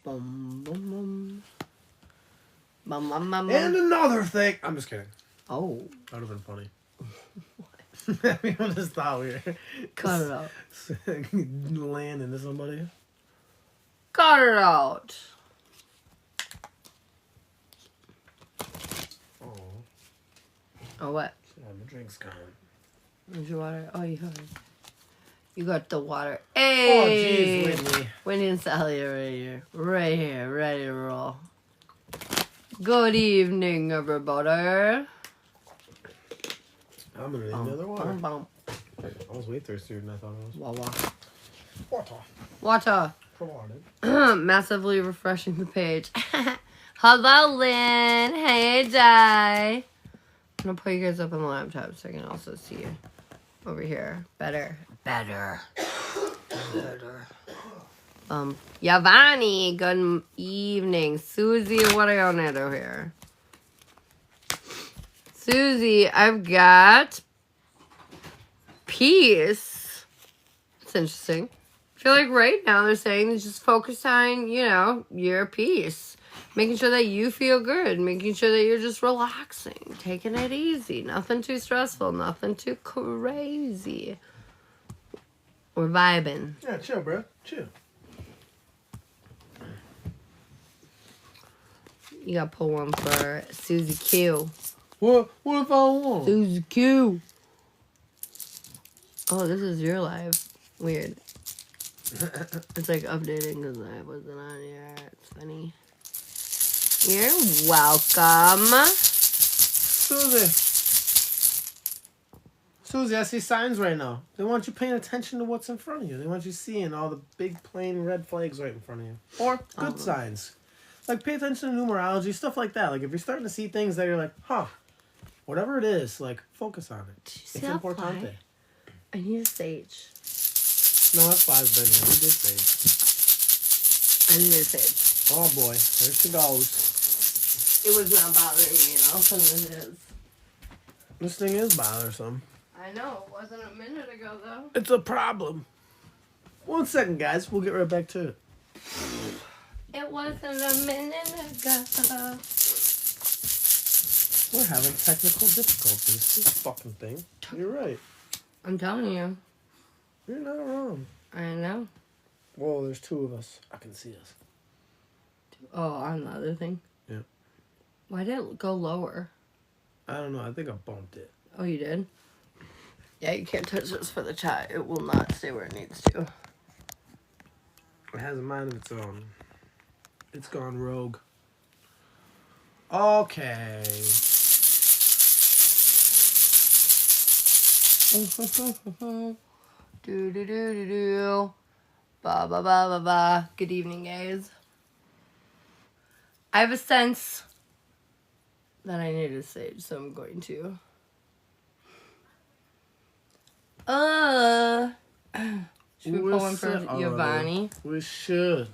Bum, bum, bum. Bum, bum, bum, And bum. another thing. I'm just kidding. Oh. That would have been funny. I just thought we were Cut it out. land into somebody. Cut it out. Oh. Oh, what? Yeah, my drink's gone. Where's your water? Oh, you got it. You got the water. Oh, Hey! jeez, Whitney. Whitney and Sally are right here. Right here. Ready to roll. Good evening, everybody. I'm gonna need another water. Bum, bum. I was way thirstier than I thought I was. Water. Water. Water. Massively refreshing the page. Hello, Lynn. Hey, Jai. I'm gonna put you guys up on the laptop so I can also see you over here. Better. Yavani, good evening. Susie, what are you on over here? Susie, I've got peace. It's interesting. I feel like right now they're saying just focus on, your peace. Making sure that you feel good. Making sure that you're just relaxing. Taking it easy. Nothing too stressful. Nothing too crazy. We're vibing. Yeah, chill, bro. Chill. You gotta pull one for Susie Q. What if I want? Susie Q. Oh, this is your live. Weird. It's like updating because I wasn't on yet. It's funny. You're welcome. Susie, I see signs right now. They want you paying attention to what's in front of you. They want you seeing all the big plain red flags right in front of you. Or good signs. Like pay attention to numerology, stuff like that. Like if you're starting to see things that you're like, whatever it is, like focus on it. It's important. I need a sage. No, that's why I've been here. We did sage. I need a sage. Oh boy, there she goes. It was not bothering me at all. Something it is. This thing is bothersome. I know. It wasn't a minute ago, though. It's a problem. 1 second, guys. We'll get right back to it. It wasn't a minute ago. We're having technical difficulties. This fucking thing. You're right. I'm telling you. You're not wrong. I know. Whoa, there's two of us. I can see us. Oh, on the other thing? Yeah. Why did it go lower? I don't know. I think I bumped it. Oh, you did? Yeah, you can't touch this for the chat. It will not stay where it needs to. It has a mind of its own. It's gone rogue. Okay. Do do do do do. Ba ba ba ba ba. Good evening, guys. I have a sense that I need a sage, so I'm going to. Should we pull one for Yavani? We should.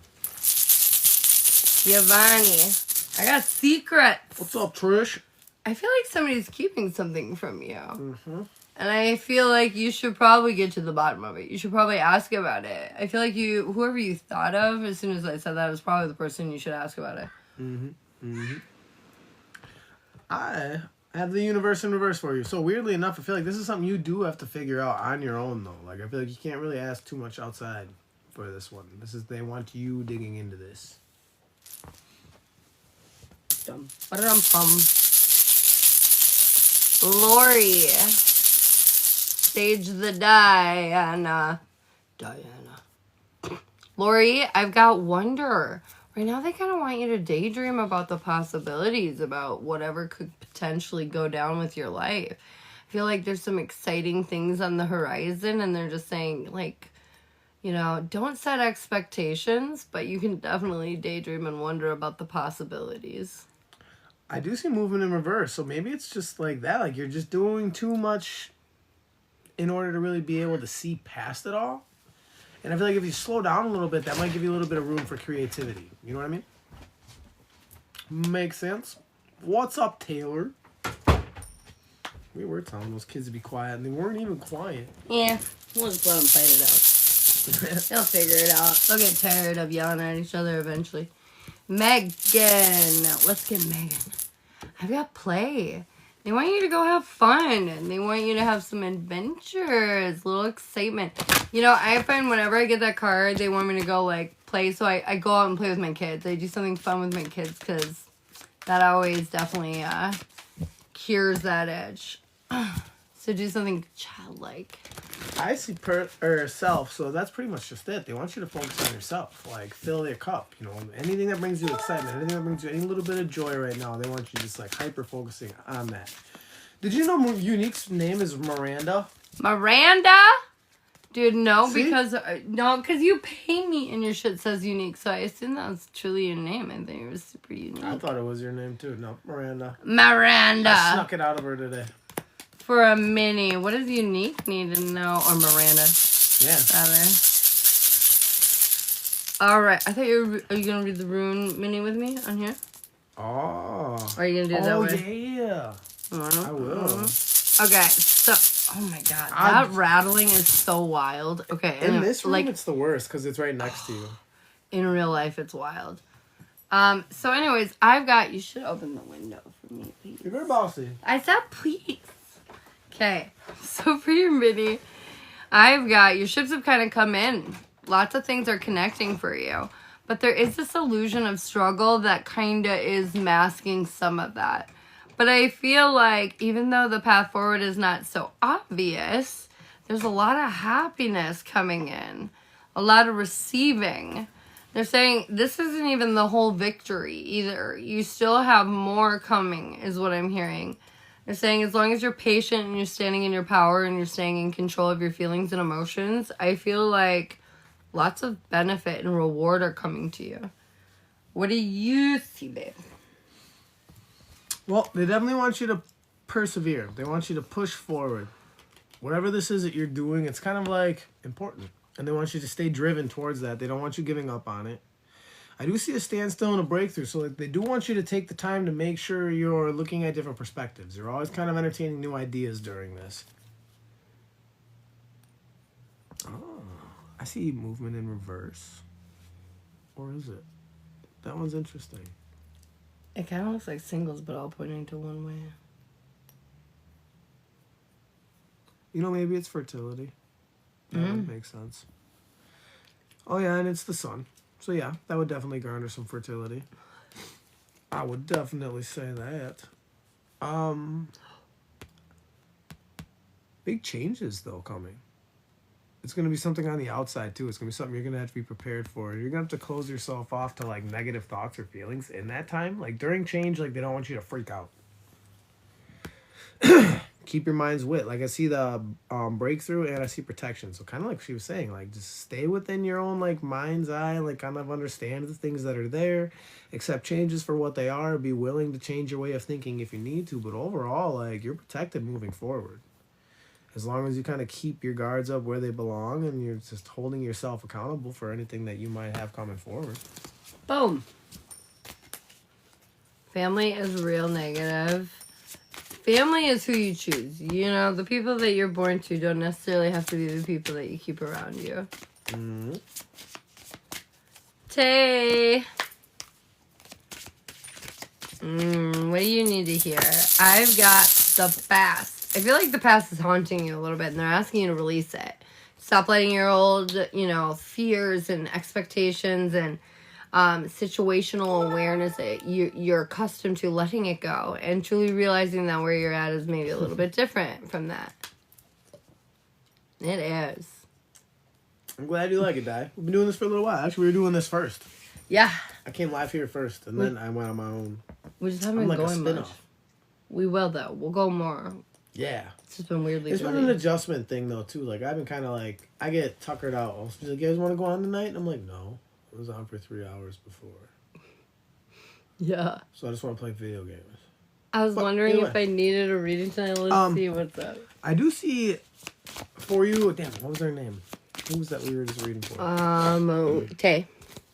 Yavani, I got secrets. What's up, Trish? I feel like somebody's keeping something from you. Mm-hmm. And I feel like you should probably get to the bottom of it. You should probably ask about it. I feel like whoever you thought of, as soon as I said that, is probably the person you should ask about it. Mm-hmm. Mm-hmm. I have the universe in reverse for you. So weirdly enough, I feel like this is something you do have to figure out on your own, though. Like, I feel like you can't really ask too much outside for this one. They want you digging into this. Dum ba-dum bum. Lori. Stage the Diana. Lori, I've got wonder. Right now, they kind of want you to daydream about the possibilities, about whatever could potentially go down with your life. I feel like there's some exciting things on the horizon, and they're just saying, like, don't set expectations, but you can definitely daydream and wonder about the possibilities. I do see movement in reverse, so maybe it's just like that. Like, you're just doing too much in order to really be able to see past it all. And I feel like if you slow down a little bit, that might give you a little bit of room for creativity. You know what I mean? Makes sense. What's up, Taylor? We were telling those kids to be quiet, and they weren't even quiet. Yeah, we'll just let them fight it out. They'll figure it out. They'll get tired of yelling at each other eventually. Megan. Let's get Megan. I've got play. They want you to go have fun. And they want you to have some adventures. Little excitement. You know, I find whenever I get that card, they want me to go, like, play. So I go out and play with my kids. I do something fun with my kids because that always definitely cures that itch. So do something childlike. I see self, so that's pretty much just it. They want you to focus on yourself, like fill your cup. You know, anything that brings you excitement, anything that brings you any little bit of joy right now, they want you just like hyper focusing on that. Did you know Unique's name is Miranda? Miranda? Dude, no, See? because you pay me and your shit says Unique, so I assume that was truly your name. I think it was super unique. I thought it was your name too. No, Miranda. Miranda. I snuck it out of her today. For a mini. What does Unique need to know? Or Miranda. Yeah. Rather. Alright. I thought are you going to read the rune mini with me on here? Oh. Or are you going to do it that way? Oh, yeah. I will. Okay, so... Oh, my God. That rattling is so wild. Okay. In this room, it's the worst because it's right next to you. In real life, it's wild. So anyways, I've got... You should open the window for me, please. You're very bossy. I said please. Okay, so for your mini, I've got, your ships have kind of come in. Lots of things are connecting for you. But there is this illusion of struggle that kind of is masking some of that. But I feel like even though the path forward is not so obvious, there's a lot of happiness coming in. A lot of receiving. They're saying this isn't even the whole victory either. You still have more coming is what I'm hearing. They're saying as long as you're patient and you're standing in your power and you're staying in control of your feelings and emotions, I feel like lots of benefit and reward are coming to you. What do you see, babe? Well, they definitely want you to persevere. They want you to push forward. Whatever this is that you're doing, it's kind of like important. And they want you to stay driven towards that. They don't want you giving up on it. I do see a standstill and a breakthrough. So like, they do want you to take the time to make sure you're looking at different perspectives. You're always kind of entertaining new ideas during this. Oh, I see movement in reverse. Or is it? That one's interesting. It kind of looks like singles, but all pointing to one way. You know, maybe it's fertility. That would make sense. Oh, yeah, and it's the sun. So, yeah, that would definitely garner some fertility. I would definitely say that. Big changes, though, coming. It's going to be something on the outside, too. It's going to be something you're going to have to be prepared for. You're going to have to close yourself off to, like, negative thoughts or feelings in that time. Like, during change, like, they don't want you to freak out. Keep your minds wit. Like, I see the breakthrough and I see protection. So kind of like she was saying, like, just stay within your own, like, mind's eye. Like, kind of understand the things that are there. Accept changes for what they are. Be willing to change your way of thinking if you need to. But overall, like, you're protected moving forward. As long as you kind of keep your guards up where they belong and you're just holding yourself accountable for anything that you might have coming forward. Boom. Family is real negative. Family is who you choose. You know, the people that you're born to don't necessarily have to be the people that you keep around you. Mm-hmm. Tay. What do you need to hear? I've got the past. I feel like the past is haunting you a little bit, and they're asking you to release it. Stop letting your old, fears and expectations and situational awareness that you're accustomed to, letting it go and truly realizing that where you're at is maybe a little bit different from that. It is. I'm glad you like it, Di. We've been doing this for a little while. Actually, we were doing this first. Yeah. I came live here first, and then I went on my own. We just haven't been going much. We will, though. We'll go more. Yeah. It's just been weirdly It's busy. been an adjustment thing, though, too. Like, I've been kind of like, I get tuckered out. I'll be like, you guys want to go on tonight? And I'm like, no. I was on for 3 hours before. Yeah. So I just want to play video games. I was wondering if I needed a reading tonight. Let's see what's up. I do see for you. Damn, what was her name? Who was that we were just reading for? Tay.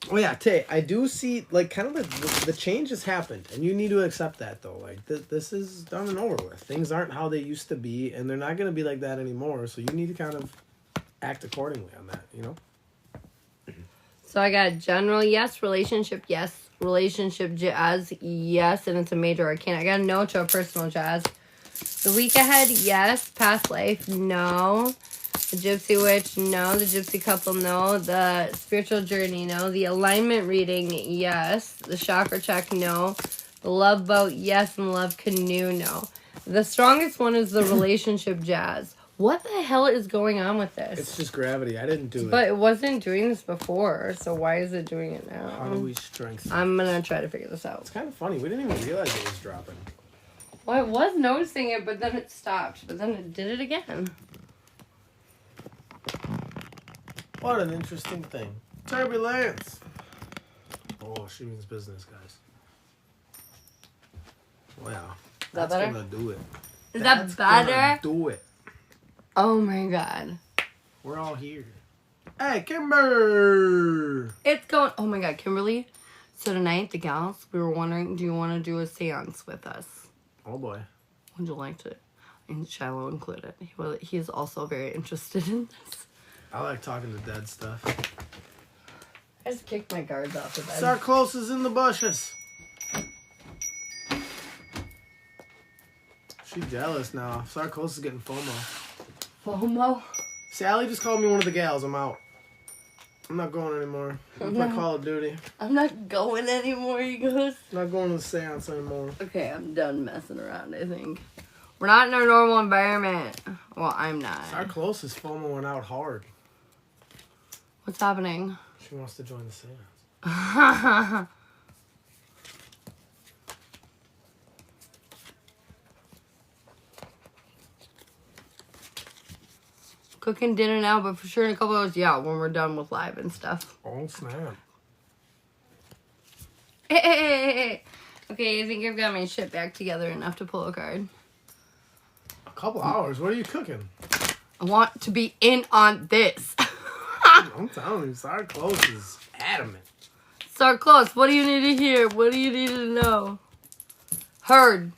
Oh yeah, Tay. I do see like kind of the change has happened, and you need to accept that though. Like this is done and over with. Things aren't how they used to be, and they're not going to be like that anymore. So you need to kind of act accordingly on that. You know. So I got general yes, relationship yes, relationship jazz, yes, and it's a major arcana. I got a no to a personal jazz. The week ahead, yes. Past life, no. The gypsy witch, no. The gypsy couple, no. The spiritual journey, no. The alignment reading, yes. The chakra check, no. The love boat, yes. And the love canoe, no. The strongest one is the relationship jazz. What the hell is going on with this? It's just gravity. I didn't do it. But it wasn't doing this before, so why is it doing it now? How do we strengthen? I'm gonna try to figure this out. It's kind of funny. We didn't even realize it was dropping. Well, I was noticing it, but then it stopped. But then it did it again. What an interesting thing. Turbulence. Oh, she means business, guys. Wow. That That's better? gonna do it. Is That's that better? gonna do it. Oh my god. We're all here. Hey, Kimber! It's going. Oh my god, Kimberly. So tonight, the gals, we were wondering, do you want to do a seance with us? Oh boy. Would you like to? And Shiloh included. He is also very interested in this. I like talking to dead stuff. I just kicked my guards off the bed. Sarclos is in the bushes. She's jealous now. Sarclos is getting FOMO. FOMO? Sally just called me one of the gals. I'm out. I'm not going anymore. I'm my Call of Duty. I'm not going anymore, he goes. Not going to the seance anymore. Okay, I'm done messing around, I think. We're not in our normal environment. Well, I'm not. Sarclos' FOMO went out hard. What's happening? She wants to join the seance. Cooking dinner now, but for sure in a couple hours, yeah, when we're done with live and stuff. Oh, snap. Hey. Okay, I think I've got my shit back together enough to pull a card. A couple hours? What are you cooking? I want to be in on this. I'm telling you, Sarclos is adamant. Start close. What do you need to hear? What do you need to know? Heard.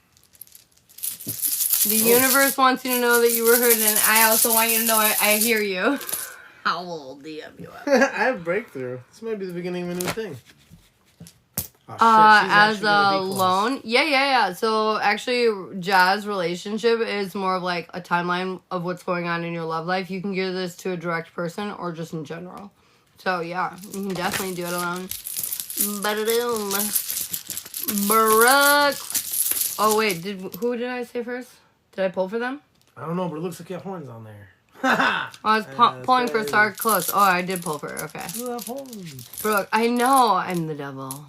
The universe wants you to know that you were heard, and I also want you to know I hear you. How will DM you up? I have breakthrough. This might be the beginning of a new thing. Oh, shit, As a loan? Yeah. So actually, Jazz relationship is more of like a timeline of what's going on in your love life. You can give this to a direct person or just in general. So yeah, you can definitely do it alone. Ba-da-doom. Brooke. Oh wait, who did I say first? Did I pull for them? I don't know, but it looks like you have horns on there. I was pulling for Star Close. Oh, I did pull for her. Okay. You have horns. Brooke, I know I'm the devil.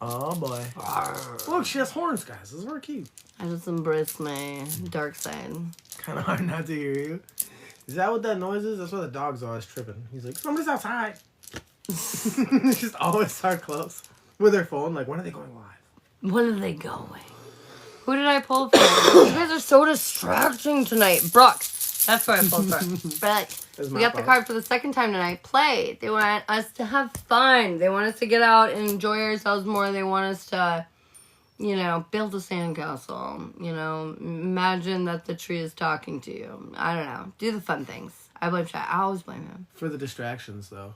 Oh boy. Arr. Look, she has horns, guys. This is very cute. I just embrace my dark side. Kind of hard not to hear you. Is that what that noise is? That's why the dog's always tripping. He's like, somebody's outside. Just always start close with their phone. Like, when are they going live? When are they going? Who did I pull for? You guys are so distracting tonight. Brooke. That's where I pulled for. Brooke. We got the card for the second time tonight. Play. They want us to have fun. They want us to get out and enjoy ourselves more. They want us to, build a sandcastle. Imagine that the tree is talking to you. I don't know. Do the fun things. I blame Chad. I always blame him. For the distractions, though.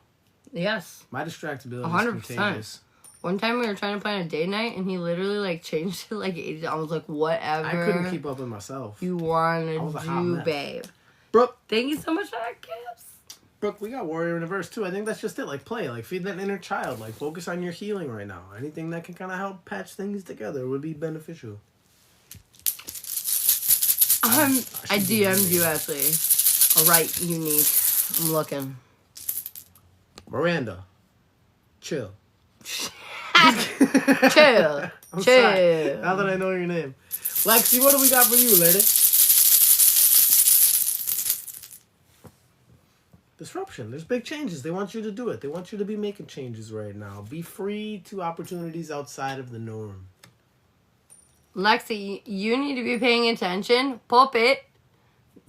Yes. My distractibility 100%. is contagious. One time we were trying to plan a date night, and he literally changed it I was like, whatever. I couldn't keep up with myself. You want to do, babe. Brooke. Thank you so much for that, Gibbs. Brooke, we got Warrior in Reverse too. I think that's just it. Play. Feed that inner child. Focus on your healing right now. Anything that can kind of help patch things together would be beneficial. I DM'd you, Ashley. All right, unique. I'm looking. Miranda. Chill. Chill. I'm Chill. sorry. Now that I know your name. Lexi, what do we got for you, lady? Disruption. There's big changes. They want you to do it. They want you to be making changes right now. Be free to opportunities outside of the norm. Lexi, you need to be paying attention. Pop it.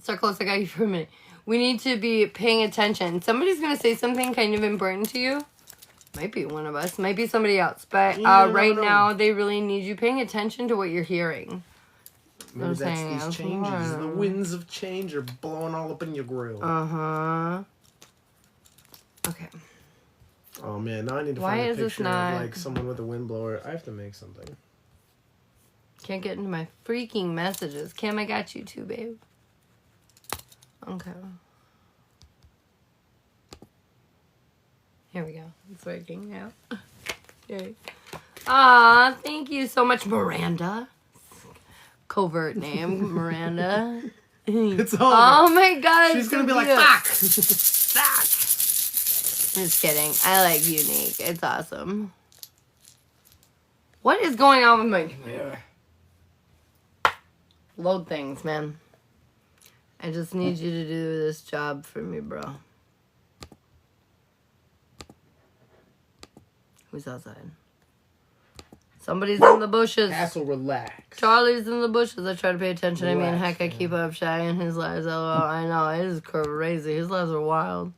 So close, I got you for a minute. We need to be paying attention. Somebody's going to say something kind of important to you. Might be one of us. Might be somebody else. But right now, they really need you paying attention to what you're hearing. Maybe that's these changes. The winds of change are blowing all up in your grill. Uh-huh. Okay. Oh man, now I need to Why find a is this picture not- of like someone with a windblower. I have to make something. Can't get into my freaking messages. Kim, I got you too, babe. Okay. Here we go. It's working now. Yay. Aw, thank you so much, Miranda. Covert name, Miranda. It's over. Oh my god. She's it's gonna so be like, cute. fuck! Fuck. I'm just kidding. I like Unique. It's awesome. What is going on with my computer? Load things, man. I just need you to do this job for me, bro. Who's outside? Somebody's in the bushes. Hassle, relax. Charlie's in the bushes. I try to pay attention. I mean, Relax, heck, I man. keep up shy in his lives. LOL. I know. It is crazy. His lives are wild.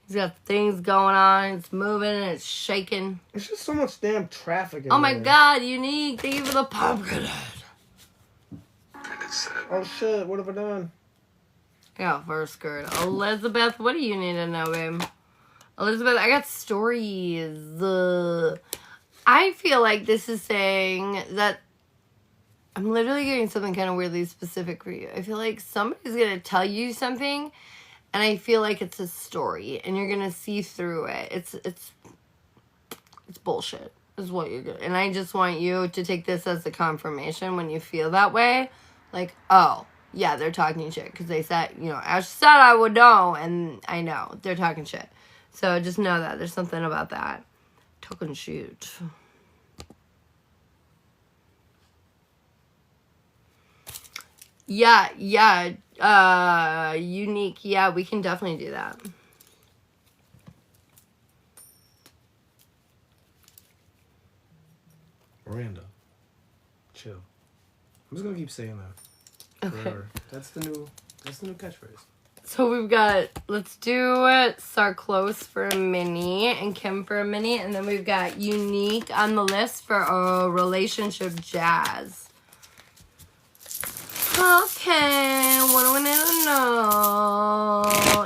He's got things going on. It's moving and it's shaking. There's just so much damn traffic in Oh my there. god, Unique. Thank you for the pumpkin. Oh shit, what have I done? Yeah, first skirt. Elizabeth, what do you need to know, babe? Elizabeth, I got stories. I feel like this is saying that I'm literally getting something kind of weirdly specific for you. I feel like somebody's going to tell you something, and I feel like it's a story, and you're going to see through it. It's bullshit, is what you're going to. And I just want you to take this as a confirmation when you feel that way. Like, oh, yeah, they're talking shit. Because they said, Ash said I would know, and I know. They're talking shit. So just know that. There's something about that. Talking shit. Yeah, Unique. Yeah, we can definitely do that. Miranda, chill. I'm just gonna keep saying that. Okay. Forever. That's the new catchphrase. So we've got, let's do it, Sarclose for a mini and Kim for a mini. And then we've got Unique on the list for a relationship jazz. Okay, what do we need to know?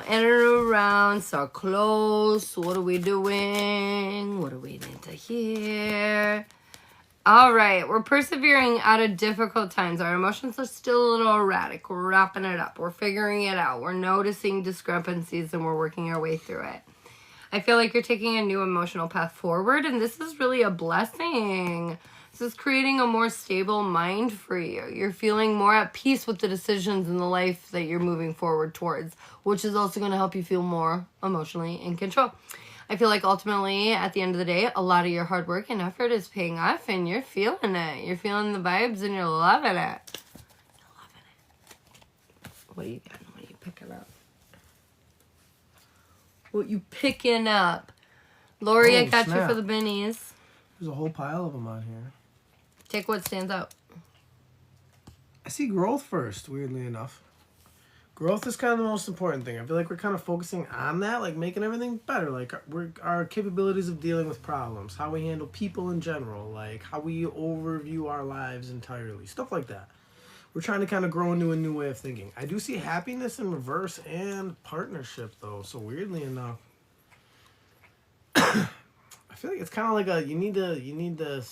In and around, Sarclose. What are we doing? What do we need to hear? All right, we're persevering out of difficult times. Our emotions are still a little erratic. We're wrapping it up. We're figuring it out. We're noticing discrepancies and we're working our way through it. I feel like you're taking a new emotional path forward, and this is really a blessing. This is creating a more stable mind for you. You're feeling more at peace with the decisions in the life that you're moving forward towards, which is also going to help you feel more emotionally in control. I feel like ultimately, at the end of the day, a lot of your hard work and effort is paying off, and you're feeling it. You're feeling the vibes, and you're loving it. You're loving it. What are you getting? What are you picking up? What you picking up? Lori, I got you snap. for the bennies. There's a whole pile of them out here. Take what stands out. I see growth first, weirdly enough. Growth is kind of the most important thing. I feel like we're kind of focusing on that, like making everything better. Like our capabilities of dealing with problems, how we handle people in general, like how we overview our lives entirely, stuff like that. We're trying to kind of grow into a new way of thinking. I do see happiness in reverse and partnership, though. So weirdly enough, I feel like it's kind of like you need to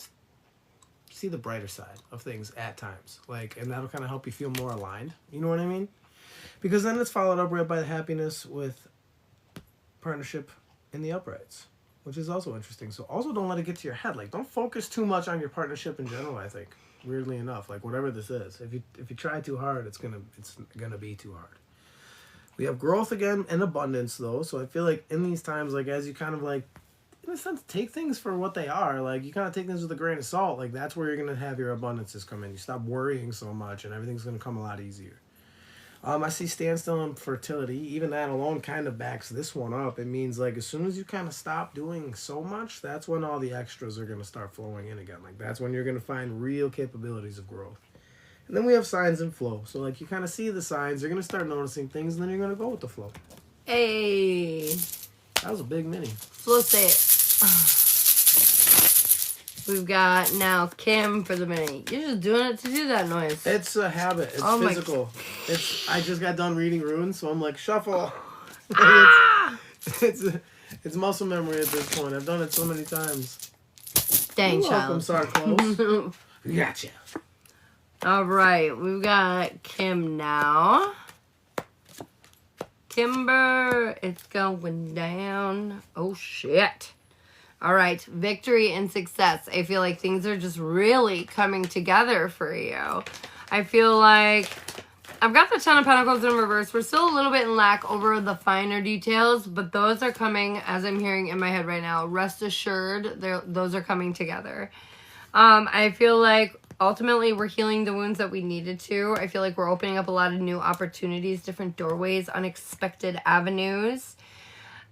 see the brighter side of things at times, like, and that'll kind of help you feel more aligned. You know what I mean? Because then it's followed up right by the happiness with partnership in the uprights, which is also interesting. So also don't let it get to your head. Like, don't focus too much on your partnership in general, I think. Weirdly enough, like whatever this is, if you try too hard, it's gonna be too hard. We have growth again and abundance though. So I feel like in these times, like as you kind of like, in a sense, take things for what they are. Like you kind of take things with a grain of salt. Like that's where you're gonna have your abundances come in. You stop worrying so much, and everything's gonna come a lot easier. I see standstill and fertility. Even that alone kind of backs this one up. It means like as soon as you kind of stop doing so much, that's when all the extras are going to start flowing in again. Like that's when you're going to find real capabilities of growth. And then we have signs and flow. So like you kind of see the signs, you're going to start noticing things, and then you're going to go with the flow. Hey. That was a big mini. Flow say it. We've got now Kim for the mini. You're just doing it to do that noise. It's a habit. It's physical. I just got done reading runes, so I'm like, shuffle. Ah! it's It's muscle memory at this point. I've done it so many times. Dang, You're welcome, child. Sarclose. Gotcha. All right, we've got Kim now. Kimber, it's going down. Oh, shit. All right, victory and success. I feel like things are just really coming together for you. I feel like I've got the Ten of Pentacles in reverse. We're still a little bit in lack over the finer details, but those are coming, as I'm hearing in my head right now. Rest assured, those are coming together. I feel like ultimately we're healing the wounds that we needed to. I feel like we're opening up a lot of new opportunities, different doorways, unexpected avenues.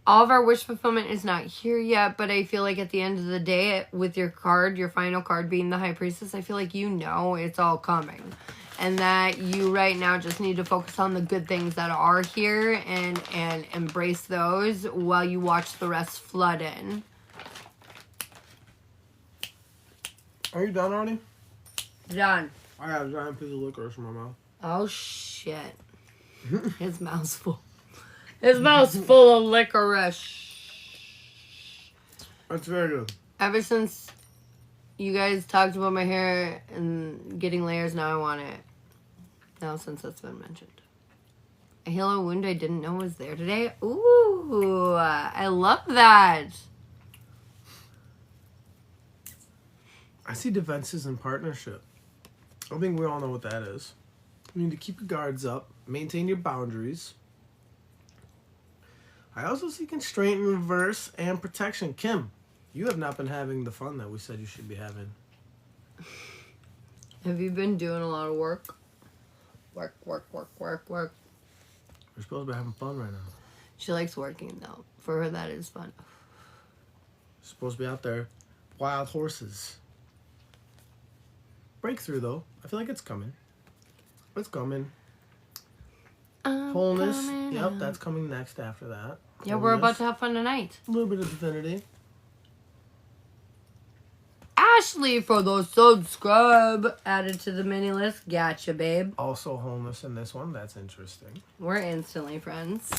All of our wish fulfillment is not here yet, but I feel like at the end of the day, with your card, your final card being the High Priestess, I feel like you know it's all coming. And that you right now just need to focus on the good things that are here and embrace those while you watch the rest flood in. Are you done already? Done. I got a giant piece of licorice in my mouth. Oh, shit. His mouth's full. His mouth's full of licorice. That's very good. Ever since you guys talked about my hair and getting layers, now I want it. Now since that's been mentioned. A halo wound I didn't know was there today. Ooh, I love that. I see defenses and partnership. I think we all know what that is. You need to keep your guards up, maintain your boundaries. I also see constraint in reverse and protection. Kim, you have not been having the fun that we said you should be having. Have you been doing a lot of work? Work. We're supposed to be having fun right now. She likes working, though. For her, that is fun. Supposed to be out there. Wild horses. Breakthrough, though. I feel like it's coming. It's coming. Wholeness. Yep, that's coming next after that. Yeah, we're about to have fun tonight. A little bit of divinity. Ashley for the subscribe. Added to the mini list. Gotcha, babe. Also wholeness in this one. That's interesting. We're instantly friends.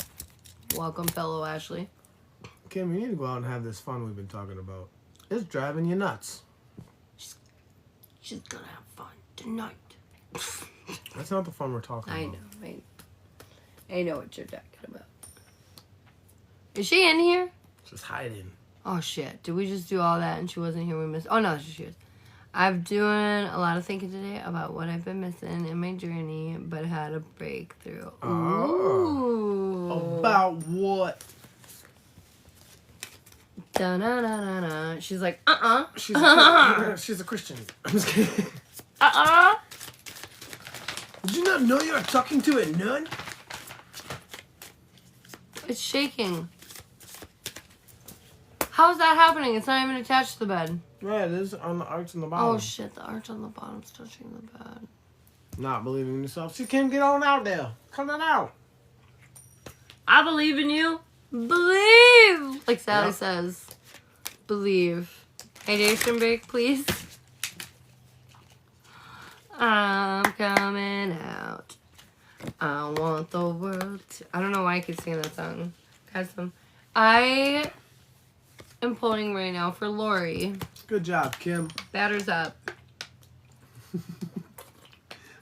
Welcome, fellow Ashley. Kim, you need to go out and have this fun we've been talking about. It's driving you nuts. She's gonna have fun tonight. That's not the fun we're talking I about. know. I know what you're talking about. Is she in here? Just hiding. Oh, shit. Did we just do all that and she wasn't here? We missed. Oh, no, she is. I'm doing a lot of thinking today about what I've been missing in my journey, but had a breakthrough. Ooh. About what? Da-na-na-na-na. She's like, She's a Christian. I'm just kidding. Did you not know you were talking to a nun? It's shaking. How's that happening? It's not even attached to the bed. Yeah, it is on the arch on the bottom. Oh, shit. The arch on the bottom's touching the bed. Not believing in yourself. She can't get on out there. Come on out. I believe in you. Believe. Like Sally Yep. says. Believe. Hydration break, please. I'm coming out. I want the world to... I don't know why I keep singing that song. I am pulling right now for Lori. Good job, Kim. Batters up.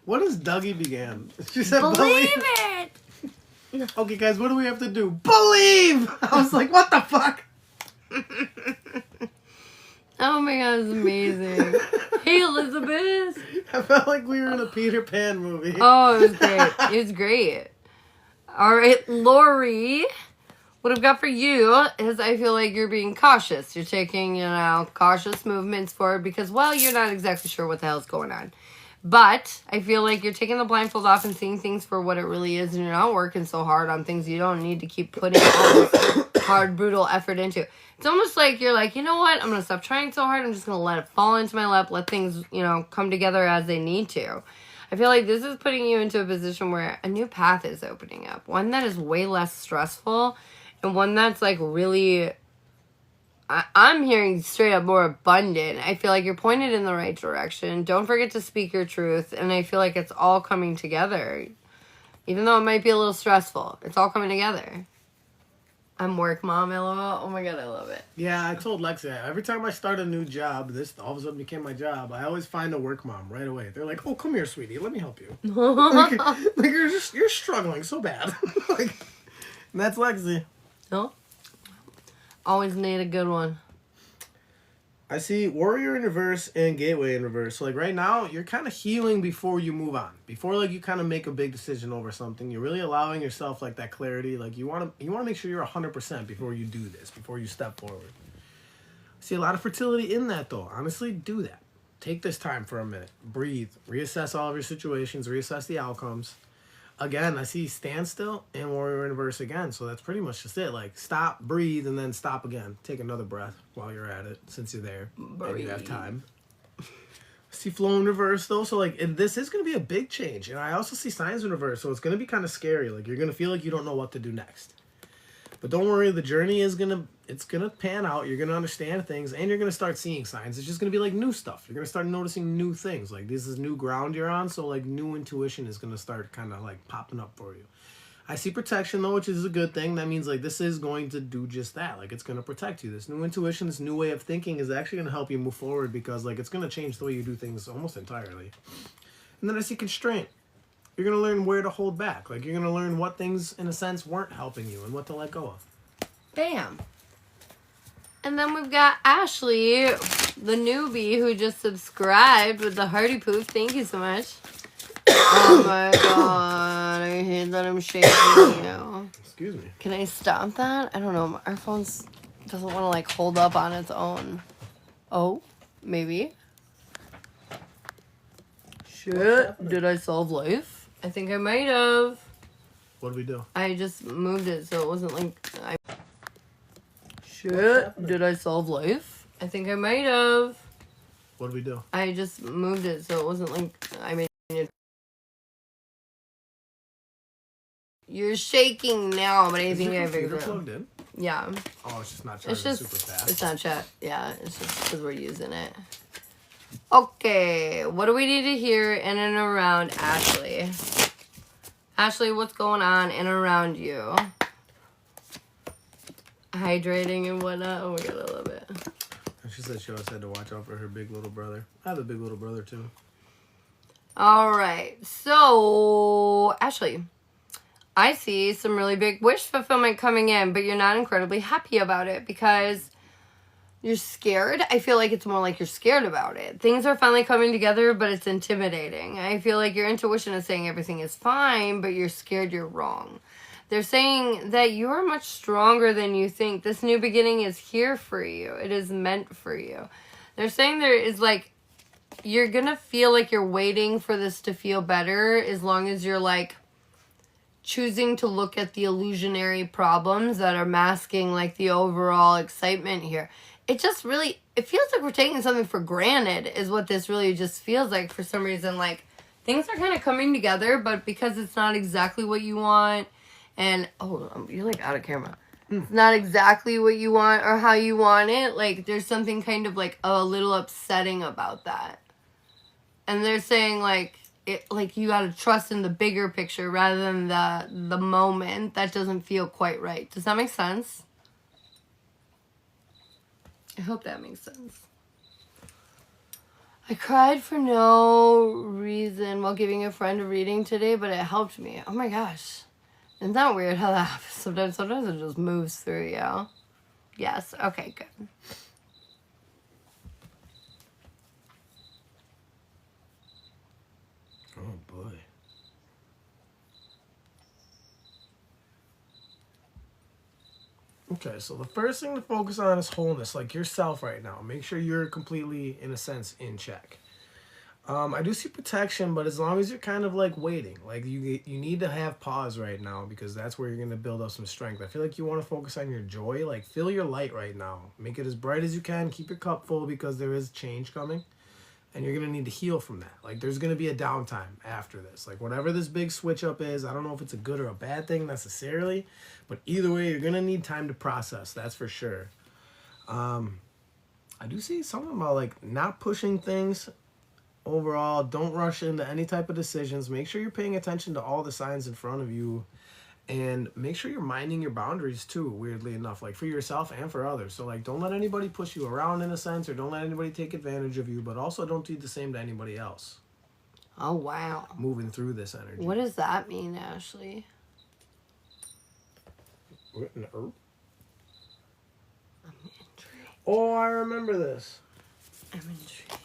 What is Dougie began? She said Believe it! Okay, guys, what do we have to do? Believe! I was like, what the fuck? Oh my god, it's amazing. Hey, Elizabeth. I felt like we were in a Peter Pan movie. Oh, it was great. It was great. All right, Lori. What I've got for you is I feel like you're being cautious. You're taking, cautious movements forward because, well, you're not exactly sure what the hell's going on. But I feel like you're taking the blindfold off and seeing things for what it really is, and you're not working so hard on things you don't need to keep putting all this hard, brutal effort into. It's almost like you're like, you know what? I'm going to stop trying so hard. I'm just going to let it fall into my lap, let things, come together as they need to. I feel like this is putting you into a position where a new path is opening up. One that is way less stressful and one that's like really... I'm hearing straight up more abundant. I feel like you're pointed in the right direction. Don't forget to speak your truth. And I feel like it's all coming together. Even though it might be a little stressful. It's all coming together. I'm work mom, LOL. Oh my god, I love it. Yeah, I told Lexi that. Every time I start a new job, this all of a sudden became my job. I always find a work mom right away. They're like, "Oh, come here, sweetie. Let me help you." Like you're struggling so bad. Like, and that's Lexi. No? Always need a good one. I see Warrior in reverse and Gateway in reverse. So like right now, you're kind of healing before you move on. Before like you kind of make a big decision over something, you're really allowing yourself like that clarity. Like you want to make sure you're 100% before you do this, before you step forward. I see a lot of fertility in that though. Honestly, do that. Take this time for a minute. Breathe. Reassess all of your situations. Reassess the outcomes. Again, I see standstill and Warrior in reverse again. So that's pretty much just it. Like stop, breathe, and then stop again. Take another breath while you're at it, since you're there and you have time. I see flow in reverse though. So like this is going to be a big change. And I also see signs in reverse. So it's going to be kind of scary. Like you're going to feel like you don't know what to do next. But don't worry, the journey is gonna pan out. You're gonna understand things, and you're gonna start seeing signs. It's just gonna be like new stuff. You're gonna start noticing new things. Like this is new ground you're on, so like new intuition is gonna start kind of like popping up for you. I see protection though, which is a good thing. That means like this is going to do just that. Like it's gonna protect you. This new intuition, this new way of thinking is actually gonna help you move forward because like it's gonna change the way you do things almost entirely. And then I see constraint. You're going to learn where to hold back. Like, you're going to learn what things, in a sense, weren't helping you and what to let go of. Bam. And then we've got Ashley, the newbie, who just subscribed with the hearty poof. Thank you so much. Oh my god. I hate that I'm shaking you. Excuse me. Can I stop that? I don't know. Our phone doesn't want to, like, hold up on its own. Oh, maybe. Shit. Did I solve life? I think I might have. What did we do? I just moved it so it wasn't like... Shit. Did I solve life? I think I might have. What did we do? I just moved it so it wasn't like... I made it... You're shaking now, but I think I figured it out. Plugged in? Yeah. Oh, it's just not charging super fast. It's not chat. Yeah, it's just because we're using it. Okay, what do we need to hear in and around Ashley? Ashley, what's going on in and around you? Hydrating and whatnot. Oh my god, I love it. She said she always had to watch out for her big little brother. I have a big little brother too. All right, so Ashley, I see some really big wish fulfillment coming in, but you're not incredibly happy about it because you're scared. I feel like it's more like you're scared about it. Things are finally coming together, but it's intimidating. I feel like your intuition is saying everything is fine, but you're scared you're wrong. They're saying that you are much stronger than you think. This new beginning is here for you. It is meant for you. They're saying there is like, you're going to feel like you're waiting for this to feel better as long as you're like choosing to look at the illusionary problems that are masking like the overall excitement here. It just really, it feels like we're taking something for granted is what this really just feels like for some reason. Like, things are kind of coming together, but because it's not exactly what you want, and, oh, you're like out of camera. It's not exactly what you want or how you want it. Like, there's something kind of like a little upsetting about that. And they're saying like, you gotta trust in the bigger picture rather than the moment. That doesn't feel quite right. Does that make sense? I hope that makes sense. I cried for no reason while giving a friend a reading today, but it helped me. Oh my gosh. Isn't that weird how that happens? Sometimes it just moves through you. Yes. Okay, good. Oh boy. Okay, so the first thing to focus on is wholeness, like yourself right now. Make sure you're completely, in a sense, in check. I do see protection, but as long as you're kind of like waiting, like you need to have pause right now because that's where you're going to build up some strength. I feel like you want to focus on your joy, like feel your light right now. Make it as bright as you can. Keep your cup full because there is change coming and you're going to need to heal from that. Like there's going to be a downtime after this. Like whatever this big switch up is, I don't know if it's a good or a bad thing necessarily, but either way, you're going to need time to process. That's for sure. I do see something about like not pushing things. Overall, don't rush into any type of decisions. Make sure you're paying attention to all the signs in front of you And make sure you're minding your boundaries too, weirdly enough, like for yourself and for others. So like don't let anybody push you around in a sense, or don't let anybody take advantage of you, but also don't do the same to anybody else. Oh, wow. Moving through this energy. What does that mean, Ashley? What in the herb? I'm intrigued. Oh, I remember this. I'm intrigued.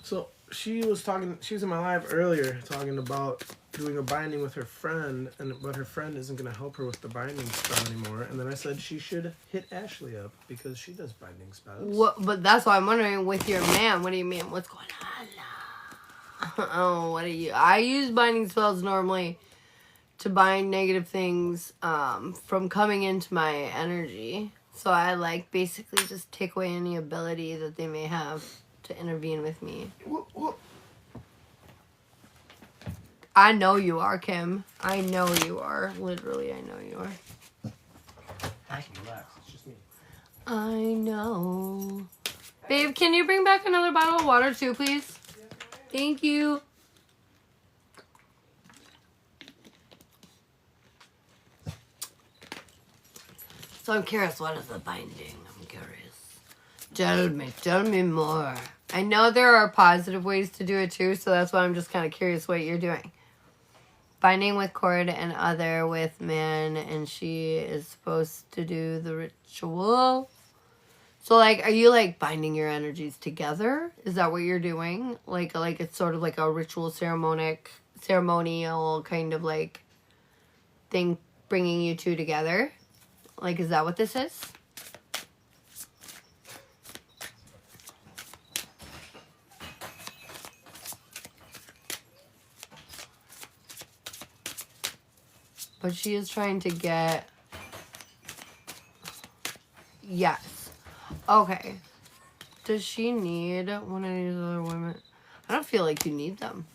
So she was in my live earlier talking about doing a binding with her friend, but her friend isn't going to help her with the binding spell anymore. And then I said she should hit Ashley up because she does binding spells. What? But that's why I'm wondering, with your man, what do you mean? What's going on? Oh, what are you? I use binding spells normally to bind negative things from coming into my energy. So I like basically just take away any ability that they may have to intervene with me. I know you are, Kim. I know you are. Literally, I know you are. I can relax. It's just me. I know. Babe, can you bring back another bottle of water too, please? Thank you. So I'm curious, what is the binding? I'm curious. Tell me more. I know there are positive ways to do it too, so that's why I'm just kind of curious what you're doing. Binding with cord and other with man, and she is supposed to do the ritual. So, like, are you, like, binding your energies together? Is that what you're doing? Like it's sort of like a ritual ceremonial kind of, like, thing bringing you two together? Like, is that what this is? But she is trying to get... Yes. Okay. Does she need one of these other women? I don't feel like you need them.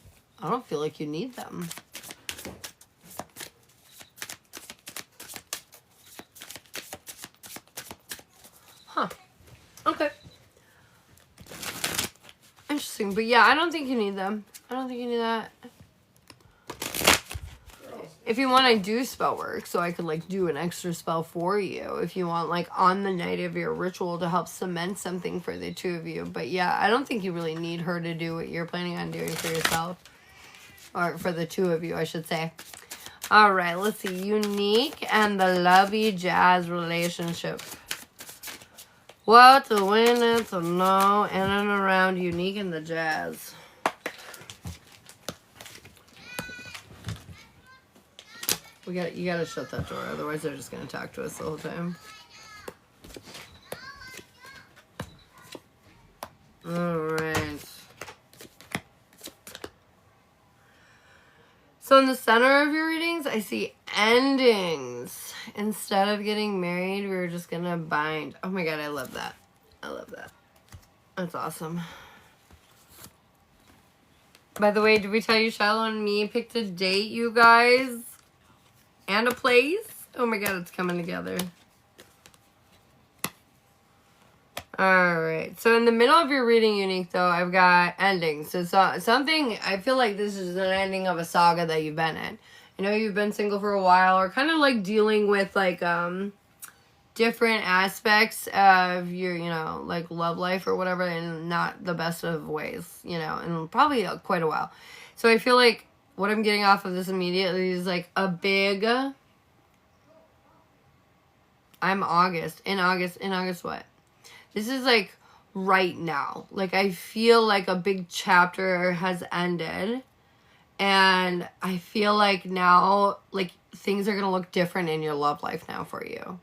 I don't feel like you need them. Huh. Okay. Interesting. But yeah, I don't think you need them. I don't think you need that. If you want, I do spell work, so I could, like, do an extra spell for you. If you want, like, on the night of your ritual to help cement something for the two of you. But, yeah, I don't think you really need her to do what you're planning on doing for yourself. Or for the two of you, I should say. All right, let's see. Unique and the lovey jazz relationship. What to win and to know in and around Unique and the jazz. You gotta shut that door, otherwise they're just gonna talk to us the whole time. Alright. So in the center of your readings, I see endings. Instead of getting married, we were just gonna bind. Oh my god, I love that. I love that. That's awesome. By the way, did we tell you Shiloh and me picked a date, you guys? And a place? Oh my god, it's coming together. Alright, so in the middle of your reading, Unique, though, I've got endings. So something, I feel like this is an ending of a saga that you've been in. I know you've been single for a while, or kind of like dealing with, like, different aspects of your, you know, like, love life or whatever, in not the best of ways, you know, and probably quite a while. So I feel like what I'm getting off of this immediately is, like, a big... In August what? This is, like, right now. Like, I feel like a big chapter has ended. And I feel like now, like, things are going to look different in your love life now for you.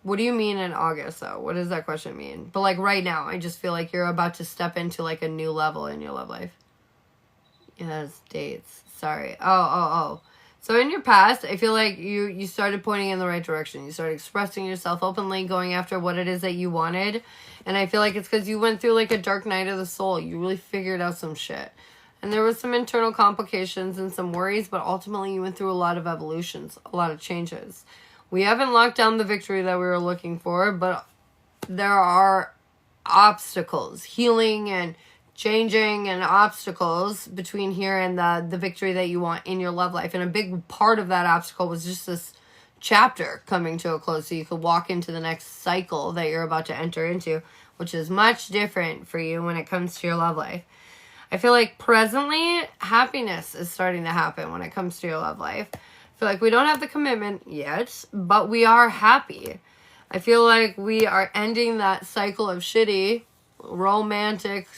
What do you mean in August, though? What does that question mean? But, like, right now, I just feel like you're about to step into, like, a new level in your love life. Yes, dates. Sorry. Oh. So in your past, I feel like you started pointing in the right direction. You started expressing yourself openly, going after what it is that you wanted. And I feel like it's because you went through, like, a dark night of the soul. You really figured out some shit. And there was some internal complications and some worries, but ultimately you went through a lot of evolutions, a lot of changes. We haven't locked down the victory that we were looking for, but there are obstacles, healing and changing and obstacles between here and the victory that you want in your love life. And a big part of that obstacle was just this chapter coming to a close so you could walk into the next cycle that you're about to enter into, which is much different for you when it comes to your love life. I feel like presently happiness is starting to happen when it comes to your love life. I feel like we don't have the commitment yet, but we are happy. I feel like we are ending that cycle of shitty romantic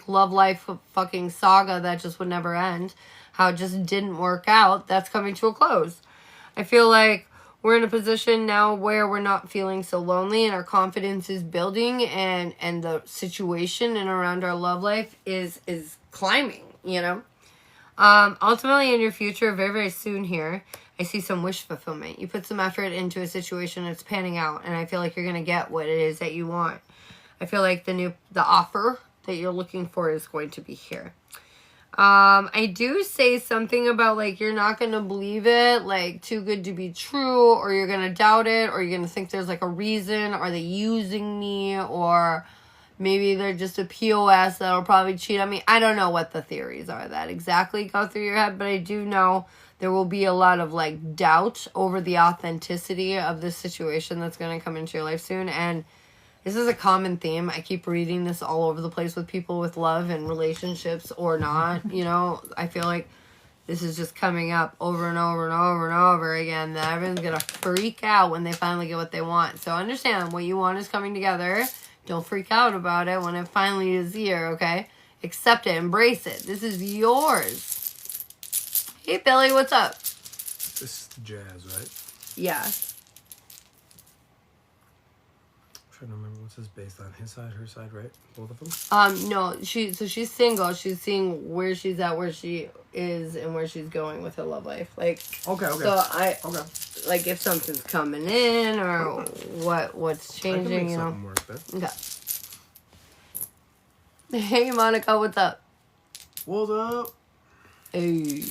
love life fucking saga that just would never end. How it just didn't work out. That's coming to a close. I feel like we're in a position now where we're not feeling so lonely and our confidence is building and the situation and around our love life is climbing, you know? Ultimately in your future, very, very soon here, I see some wish fulfillment. You put some effort into a situation, it's panning out, and I feel like you're going to get what it is that you want. I feel like the offer that you're looking for is going to be here. I do say something about, like, you're not going to believe it, like, too good to be true, or you're going to doubt it, or you're going to think there's, like, a reason, are they using me, or maybe they're just a POS that'll probably cheat on me. I don't know what the theories are that exactly go through your head, but I do know there will be a lot of, like, doubt over the authenticity of this situation that's going to come into your life soon, and this is a common theme. I keep reading this all over the place with people with love and relationships or not. You know, I feel like this is just coming up over and over and over and over again. That everyone's going to freak out when they finally get what they want. So understand, what you want is coming together. Don't freak out about it when it finally is here, okay? Accept it. Embrace it. This is yours. Hey, Billy, what's up? This is jazz, right? Yeah. Trying to remember what's this based on. His side, her side, right? Both of them? No, she's single. She's seeing where she's at, where she is, and where she's going with her love life. Like, okay. So like, if something's coming in or what's changing, I can make you know. something work there. Okay. Hey, Monica, what's up? What's up? Hey.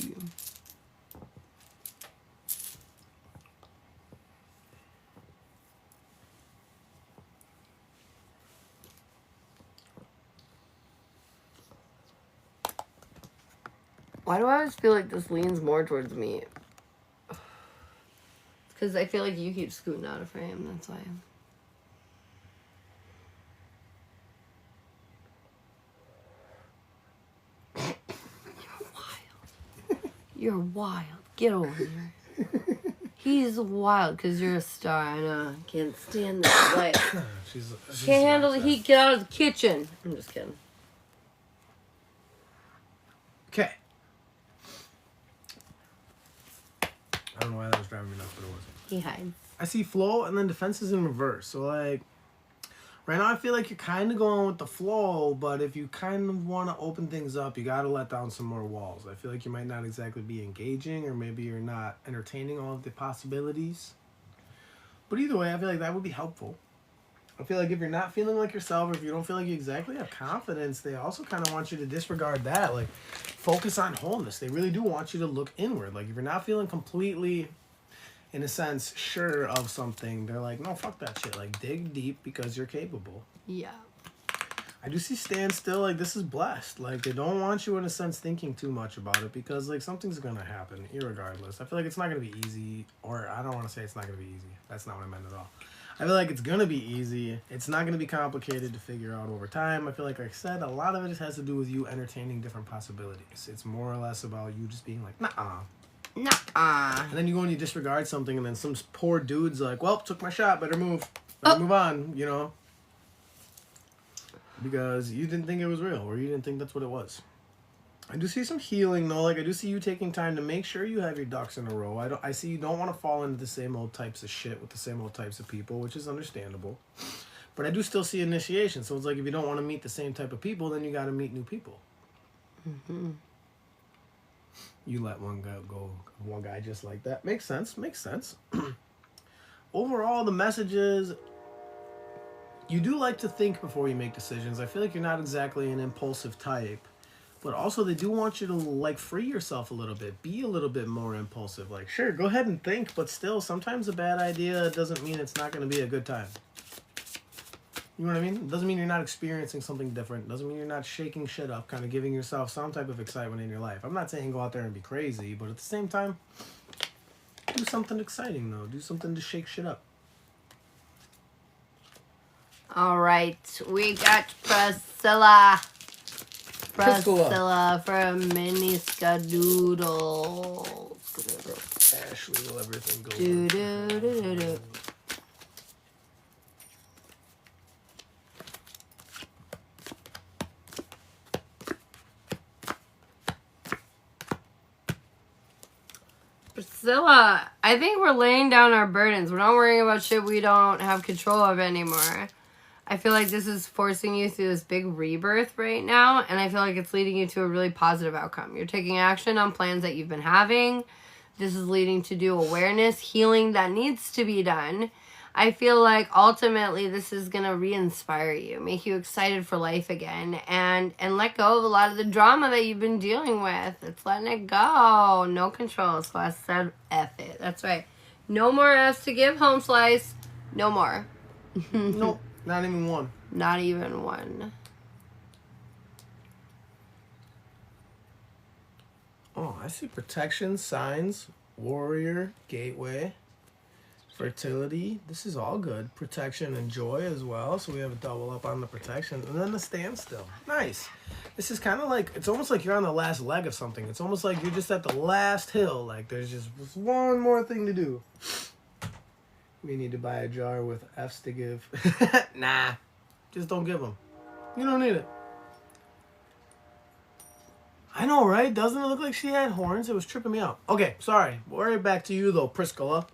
Why do I always feel like this leans more towards me? Because I feel like you keep scooting out of frame, that's why. You're wild. You're wild. Get over here. He's wild because you're a star. I know. Can't stand this light. she's Can't handle the heat. Get out of the kitchen. I'm just kidding. Okay. I don't know why that was driving me nuts, but it wasn't. He hides. I see flow and then defense is in reverse. So, like, right now I feel like you're kind of going with the flow, but if you kind of want to open things up, you got to let down some more walls. I feel like you might not exactly be engaging, or maybe you're not entertaining all of the possibilities. But either way, I feel like that would be helpful. I feel like if you're not feeling like yourself, or if you don't feel like you exactly have confidence, they also kind of want you to disregard that. Like, focus on wholeness. They really do want you to look inward. Like, if you're not feeling completely, in a sense, sure of something, they're like, no, fuck that shit. Like, dig deep because you're capable. Yeah. I do see stand still. Like, this is blessed. Like, they don't want you, in a sense, thinking too much about it because, like, something's going to happen irregardless. I feel like it's not going to be easy, or I don't want to say it's not going to be easy. That's not what I meant at all. I feel like it's going to be easy. It's not going to be complicated to figure out over time. I feel like I said, a lot of it has to do with you entertaining different possibilities. It's more or less about you just being like, nah. And then you go and you disregard something, and then some poor dude's like, well, took my shot, better move. Better move on, you know? Because you didn't think it was real, or you didn't think that's what it was. I do see some healing, though. Like, I do see you taking time to make sure you have your ducks in a row. I see you don't want to fall into the same old types of shit with the same old types of people, which is understandable. But I do still see initiation. So it's like, if you don't want to meet the same type of people, then you got to meet new people. Mm-hmm. You let one go, one guy just like that. Makes sense. Overall, the message is, you do like to think before you make decisions. I feel like you're not exactly an impulsive type. But also, they do want you to, like, free yourself a little bit. Be a little bit more impulsive. Like, sure, go ahead and think, but still, sometimes a bad idea doesn't mean it's not going to be a good time. You know what I mean? It doesn't mean you're not experiencing something different. It doesn't mean you're not shaking shit up, kind of giving yourself some type of excitement in your life. I'm not saying go out there and be crazy, but at the same time, do something exciting, though. Do something to shake shit up. All right, we got Priscilla. Priscilla from Mini Skadoodles. Ashley, will everything go Do, do, do, do, do. Priscilla, I think we're laying down our burdens. We're not worrying about shit we don't have control of anymore. I feel like this is forcing you through this big rebirth right now, and I feel like it's leading you to a really positive outcome. You're taking action on plans that you've been having. This is leading to do awareness, healing that needs to be done. I feel like ultimately this is going to re-inspire you, make you excited for life again, and let go of a lot of the drama that you've been dealing with. It's letting it go. No control. So I said F it. That's right. No more F's to give, home slice. No more. Nope. Not even one. Not even one. Oh, I see protection, signs, warrior, gateway, fertility. This is all good. Protection and joy as well. So we have a double up on the protection. And then the standstill. Nice. This is kind of like, it's almost like you're on the last leg of something. It's almost like you're just at the last hill. Like there's just one more thing to do. We need to buy a jar with F's to give. Nah. Just don't give them. You don't need it. I know, right? Doesn't it look like she had horns? It was tripping me out. Okay, sorry. We're right back to you, though, Priscilla.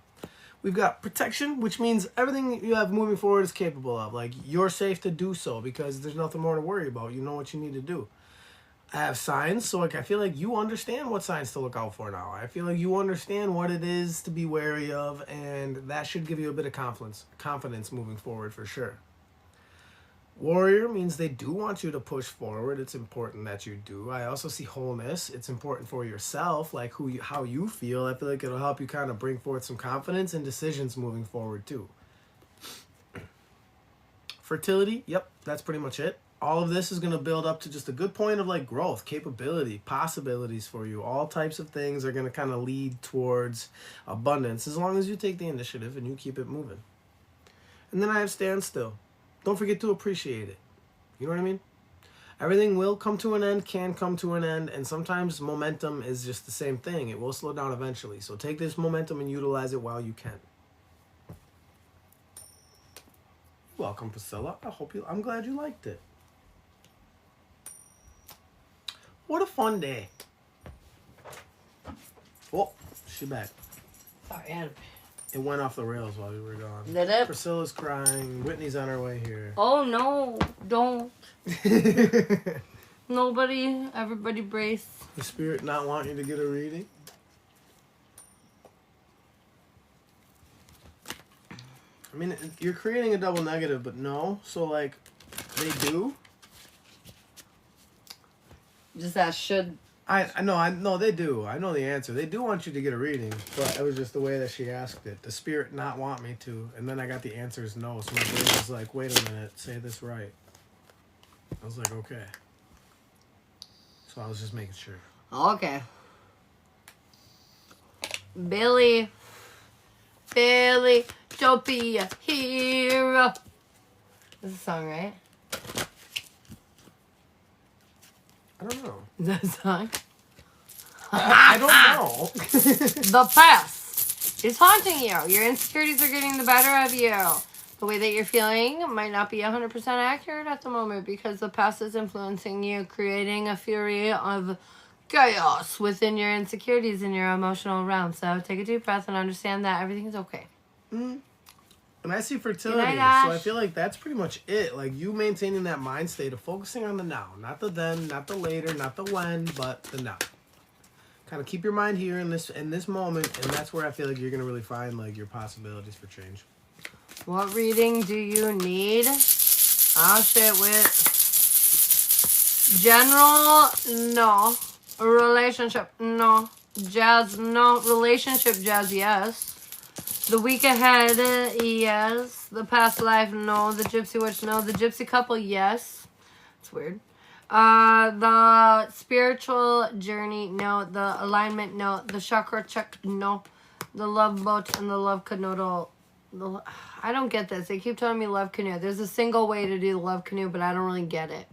We've got protection, which means everything you have moving forward is capable of. Like, you're safe to do so because there's nothing more to worry about. You know what you need to do. I have signs, so like I feel like you understand what signs to look out for now. I feel like you understand what it is to be wary of, and that should give you a bit of confidence moving forward for sure. Warrior means they do want you to push forward. It's important that you do. I also see wholeness. It's important for yourself, like how you feel. I feel like it'll help you kind of bring forth some confidence and decisions moving forward too. Fertility, yep, that's pretty much it. All of this is going to build up to just a good point of like growth, capability, possibilities for you. All types of things are going to kind of lead towards abundance as long as you take the initiative and you keep it moving. And then I have standstill. Don't forget to appreciate it. You know what I mean? Everything will come to an end, can come to an end, and sometimes momentum is just the same thing. It will slow down eventually. So take this momentum and utilize it while you can. Welcome, Priscilla. I'm glad you liked it. What a fun day. Oh, she back. Sorry, It went off the rails while we were gone. Did it? Priscilla's crying. Whitney's on her way here. Oh no, don't. Nobody, everybody brace. The spirit not want you to get a reading? I mean, you're creating a double negative, but no. So, like, they do. Just that should. I know they do. I know the answer. They do want you to get a reading, but it was just the way that she asked it. The spirit not want me to, and then I got the answers no. So my brain was like, wait a minute, say this right. I was like, okay. So I was just making sure. Okay. Billy, don't be a hero. This is a song, right? I don't know. Is that a song? I don't know. The past is haunting you. Your insecurities are getting the better of you. The way that you're feeling might not be 100% accurate at the moment because the past is influencing you, creating a fury of chaos within your insecurities in your emotional realm. So take a deep breath and understand that everything is okay. Mm-hmm. And I see fertility, Good night, Ash. so I feel like that's pretty much it. Like, you maintaining that mind state of focusing on the now. Not the then, not the later, not the when, but the now. Kind of keep your mind here in this moment, and that's where I feel like you're going to really find, like, your possibilities for change. What reading do you need? I'll shit with general, no. Relationship, no. Jazz, no. Relationship, jazz, yes. The week ahead, yes. The past life, no. The gypsy witch, no. The gypsy couple, yes. It's weird. The spiritual journey, no. The alignment, no. The chakra check, no. The love boat and the love canoodle. I don't get this. They keep telling me love canoe. There's a single way to do the love canoe, but I don't really get it.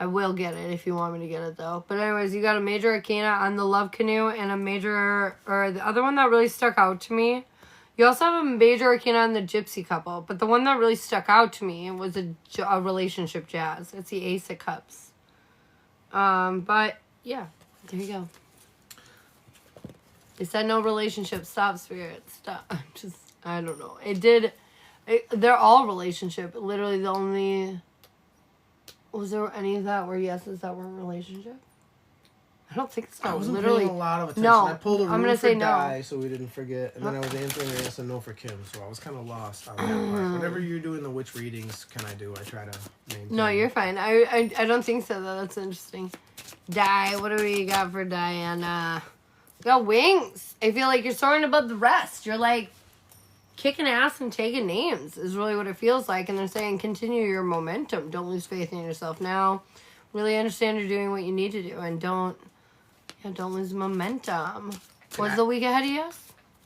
I will get it if you want me to get it, though. But anyways, you got a major arcana on the love canoe and a major, or the other one that really stuck out to me. You also have a major arcana on the gypsy couple, but the one that really stuck out to me was a relationship jazz. It's the Ace of Cups. But yeah, there you go. They said no relationship. Stop, spirit. Stop. I don't know. They're all relationship. Literally the only... Was there any of that were yeses that weren't relationship? I don't think so. I wasn't literally paying a lot of attention. No. I pulled a I'm room gonna for say Di, no. so we didn't forget. And then I was answering yes and no for Kim, so I was kind of lost on that part. Whenever you're doing the which readings can I do, I try to maintain. No, you're fine. I don't think so, though. That's interesting. Di, what do we got for Diana? We got wings. I feel like you're soaring above the rest. You're like kicking ass and taking names is really what it feels like. And they're saying continue your momentum. Don't lose faith in yourself now. Really understand you're doing what you need to do. And don't lose momentum. Was the week ahead of you?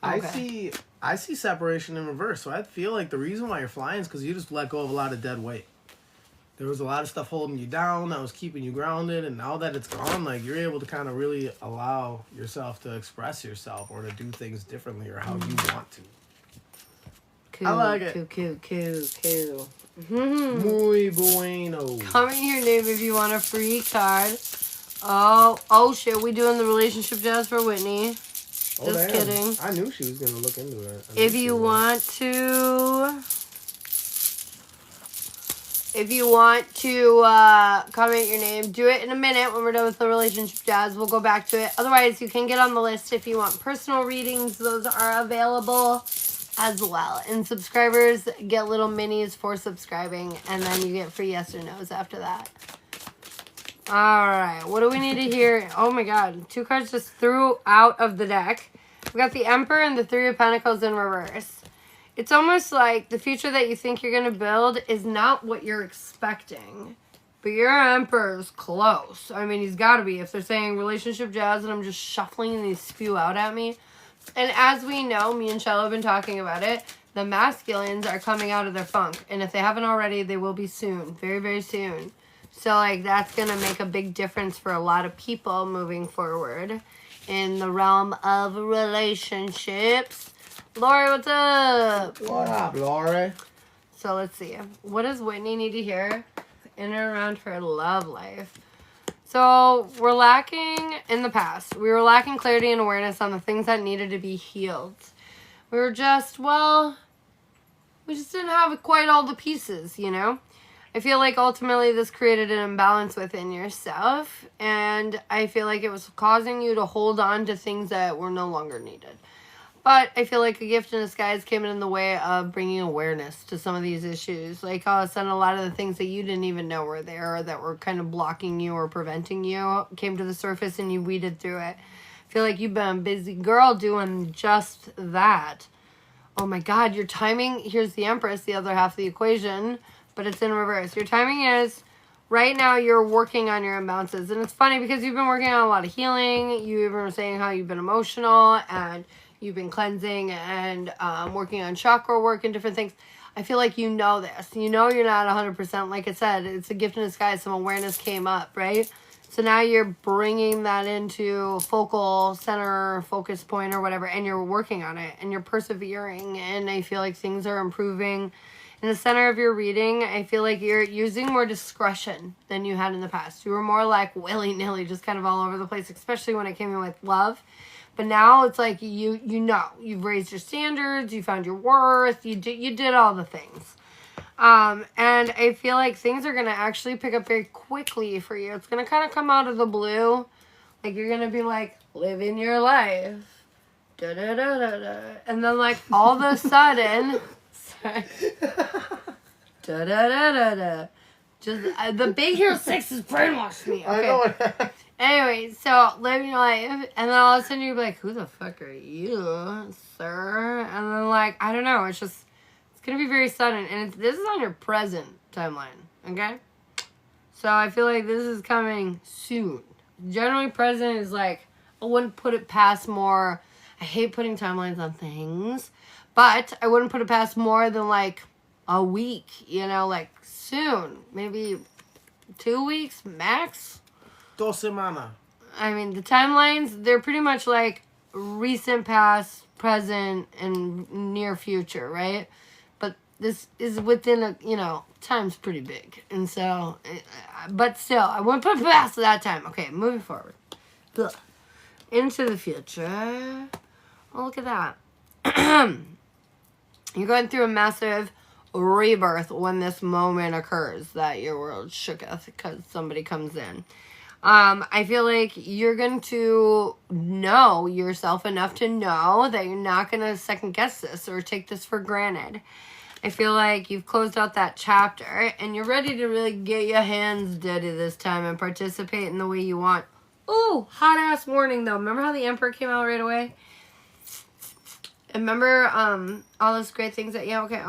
Okay. I see separation in reverse. So I feel like the reason why you're flying is because you just let go of a lot of dead weight. There was a lot of stuff holding you down that was keeping you grounded, and now that it's gone, like you're able to kind of really allow yourself to express yourself or to do things differently or how you want to. Cool, I like it. Cool. Muy bueno. Comment your name if you want a free card. Oh shit, we doing the relationship jazz for Whitney. Oh, Just damn. kidding. I knew she was going to look into it. If you want to comment your name, do it in a minute when we're done with the relationship jazz. We'll go back to it. Otherwise, you can get on the list if you want personal readings. Those are available as well. And subscribers get little minis for subscribing, and then you get free yes or no's after that. All right, what do we need to hear? Oh my god, 2 cards just threw out of the deck. We got the Emperor and the 3 of Pentacles in reverse. It's almost like the future that you think you're going to build is not what you're expecting. But your Emperor's close. I mean, he's got to be. If they're saying relationship jazz and I'm just shuffling and they spew out at me. And as we know, me and Shiloh have been talking about it, the masculines are coming out of their funk. And if they haven't already, they will be soon. Very, very soon. So, like, that's going to make a big difference for a lot of people moving forward in the realm of relationships. Lori, what's up? What up, Lori? So, let's see. What does Whitney need to hear in and around her love life? So, we're lacking in the past. We were lacking clarity and awareness on the things that needed to be healed. We were just, we just didn't have quite all the pieces, you know? I feel like ultimately this created an imbalance within yourself, and I feel like it was causing you to hold on to things that were no longer needed. But I feel like a gift in disguise came in the way of bringing awareness to some of these issues. Like all of a sudden, a lot of the things that you didn't even know were there or that were kind of blocking you or preventing you came to the surface and you weeded through it. I feel like you've been a busy girl doing just that. Oh my God, your timing, here's the Empress, the other half of the equation, but it's in reverse. Your timing is, right now you're working on your imbalances. And it's funny because you've been working on a lot of healing. You even were saying how you've been emotional and you've been cleansing and working on chakra work and different things. I feel like you know this. You know you're not 100%. Like I said, it's a gift in disguise. Some awareness came up, right? So now you're bringing that into focal center, focus point or whatever, and you're working on it and you're persevering. And I feel like things are improving. In the center of your reading, I feel like you're using more discretion than you had in the past. You were more like willy-nilly, just kind of all over the place, especially when it came in with love. But now it's like you know, you've raised your standards, you found your worth, you did all the things. And I feel like things are going to actually pick up very quickly for you. It's going to kind of come out of the blue. Like you're going to be like, living your life. Da, da, da, da, da. And then like all of a sudden... Sorry. Da, da, da, da, da. Just, the Big Hero 6 has brainwashed me. Okay. I know it. Anyway, so live your life, and then all of a sudden you're like, "Who the fuck are you, sir?" And then like, I don't know. It's gonna be very sudden, and this is on your present timeline, okay? So I feel like this is coming soon. Generally, present is like, I wouldn't put it past more. I hate putting timelines on things, but I wouldn't put it past more than like a week. You know, like soon, maybe 2 weeks max. 2 semanas. I mean, the timelines, they're pretty much like recent past, present, and near future, right? But this is within a, time's pretty big. And so, but still, I wouldn't put it past that time. Okay, moving forward. Ugh. Into the future. Oh, look at that. You're going through a massive rebirth when this moment occurs that your world shooketh because somebody comes in. I feel like you're going to know yourself enough to know that you're not going to second guess this or take this for granted. I feel like you've closed out that chapter and you're ready to really get your hands dirty this time and participate in the way you want. Ooh, hot ass warning though. Remember how the Emperor came out right away? And remember all those great things that, yeah, okay.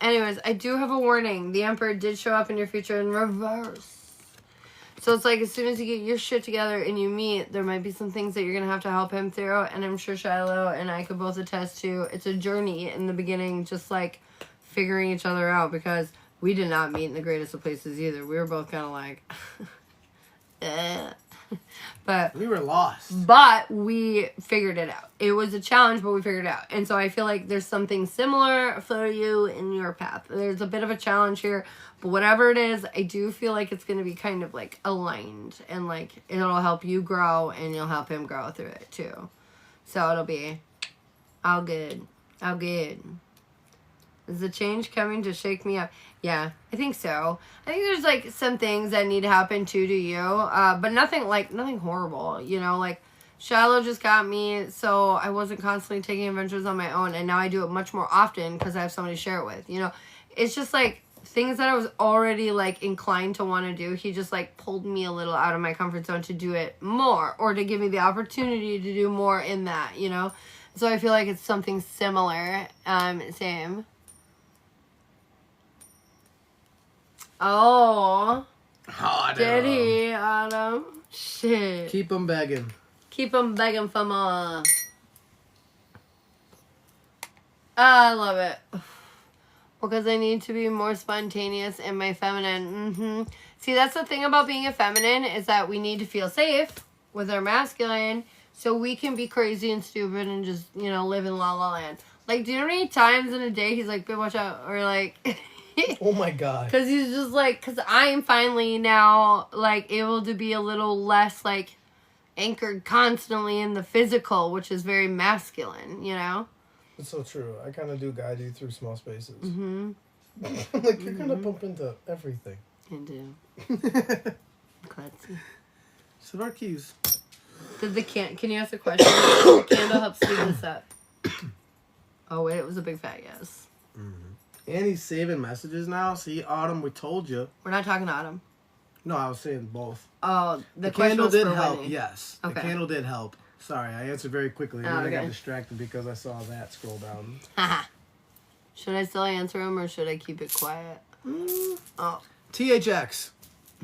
Anyways, I do have a warning. The Emperor did show up in your future in reverse. So it's like as soon as you get your shit together and you meet, there might be some things that you're going to have to help him through. And I'm sure Shiloh and I could both attest to it's a journey in the beginning, just like figuring each other out because we did not meet in the greatest of places either. We were both kind of like, But we were lost. But we figured it out. It was a challenge, but we figured it out. And so I feel like there's something similar for you in your path. There's a bit of a challenge here, but whatever it is, I do feel like it's going to be kind of like aligned and like it'll help you grow and you'll help him grow through it too. So it'll be all good. All good. Is the change coming to shake me up? Yeah, I think so. I think there's like some things that need to happen too to you, but nothing horrible. You know, like Shiloh just got me, so I wasn't constantly taking adventures on my own, and now I do it much more often because I have somebody to share it with. You know, it's just like things that I was already like inclined to want to do. He just like pulled me a little out of my comfort zone to do it more, or to give me the opportunity to do more in that. You know, so I feel like it's something similar. Same. Oh. Did he, Adam? Shit. Keep him begging. Keep him begging for more. I love it. Because I need to be more spontaneous in my feminine. See, that's the thing about being a feminine is that we need to feel safe with our masculine so we can be crazy and stupid and just, live in la la land. Like, do you know how many times in a day he's like, babe, watch out? Or like... Oh my god. Because he's just like, because I'm finally now like able to be a little less like anchored constantly in the physical, which is very masculine, you know? It's so true. I kind of do guide you through small spaces. Like you're going to bump into everything. You do. Klutzy. Some our keys. Can you ask a question? Did the candle help speed this up? Oh wait, it was a big fat yes. And he's saving messages now. See, Autumn, we told you. We're not talking to Autumn. No, I was saying both. Oh, the candle did for help. Winnie. Yes, Okay. the candle did help. Sorry, I answered very quickly. And then I got Okay. distracted because I saw that scroll down. Haha. Should I still answer him or should I keep it quiet? Oh. THX.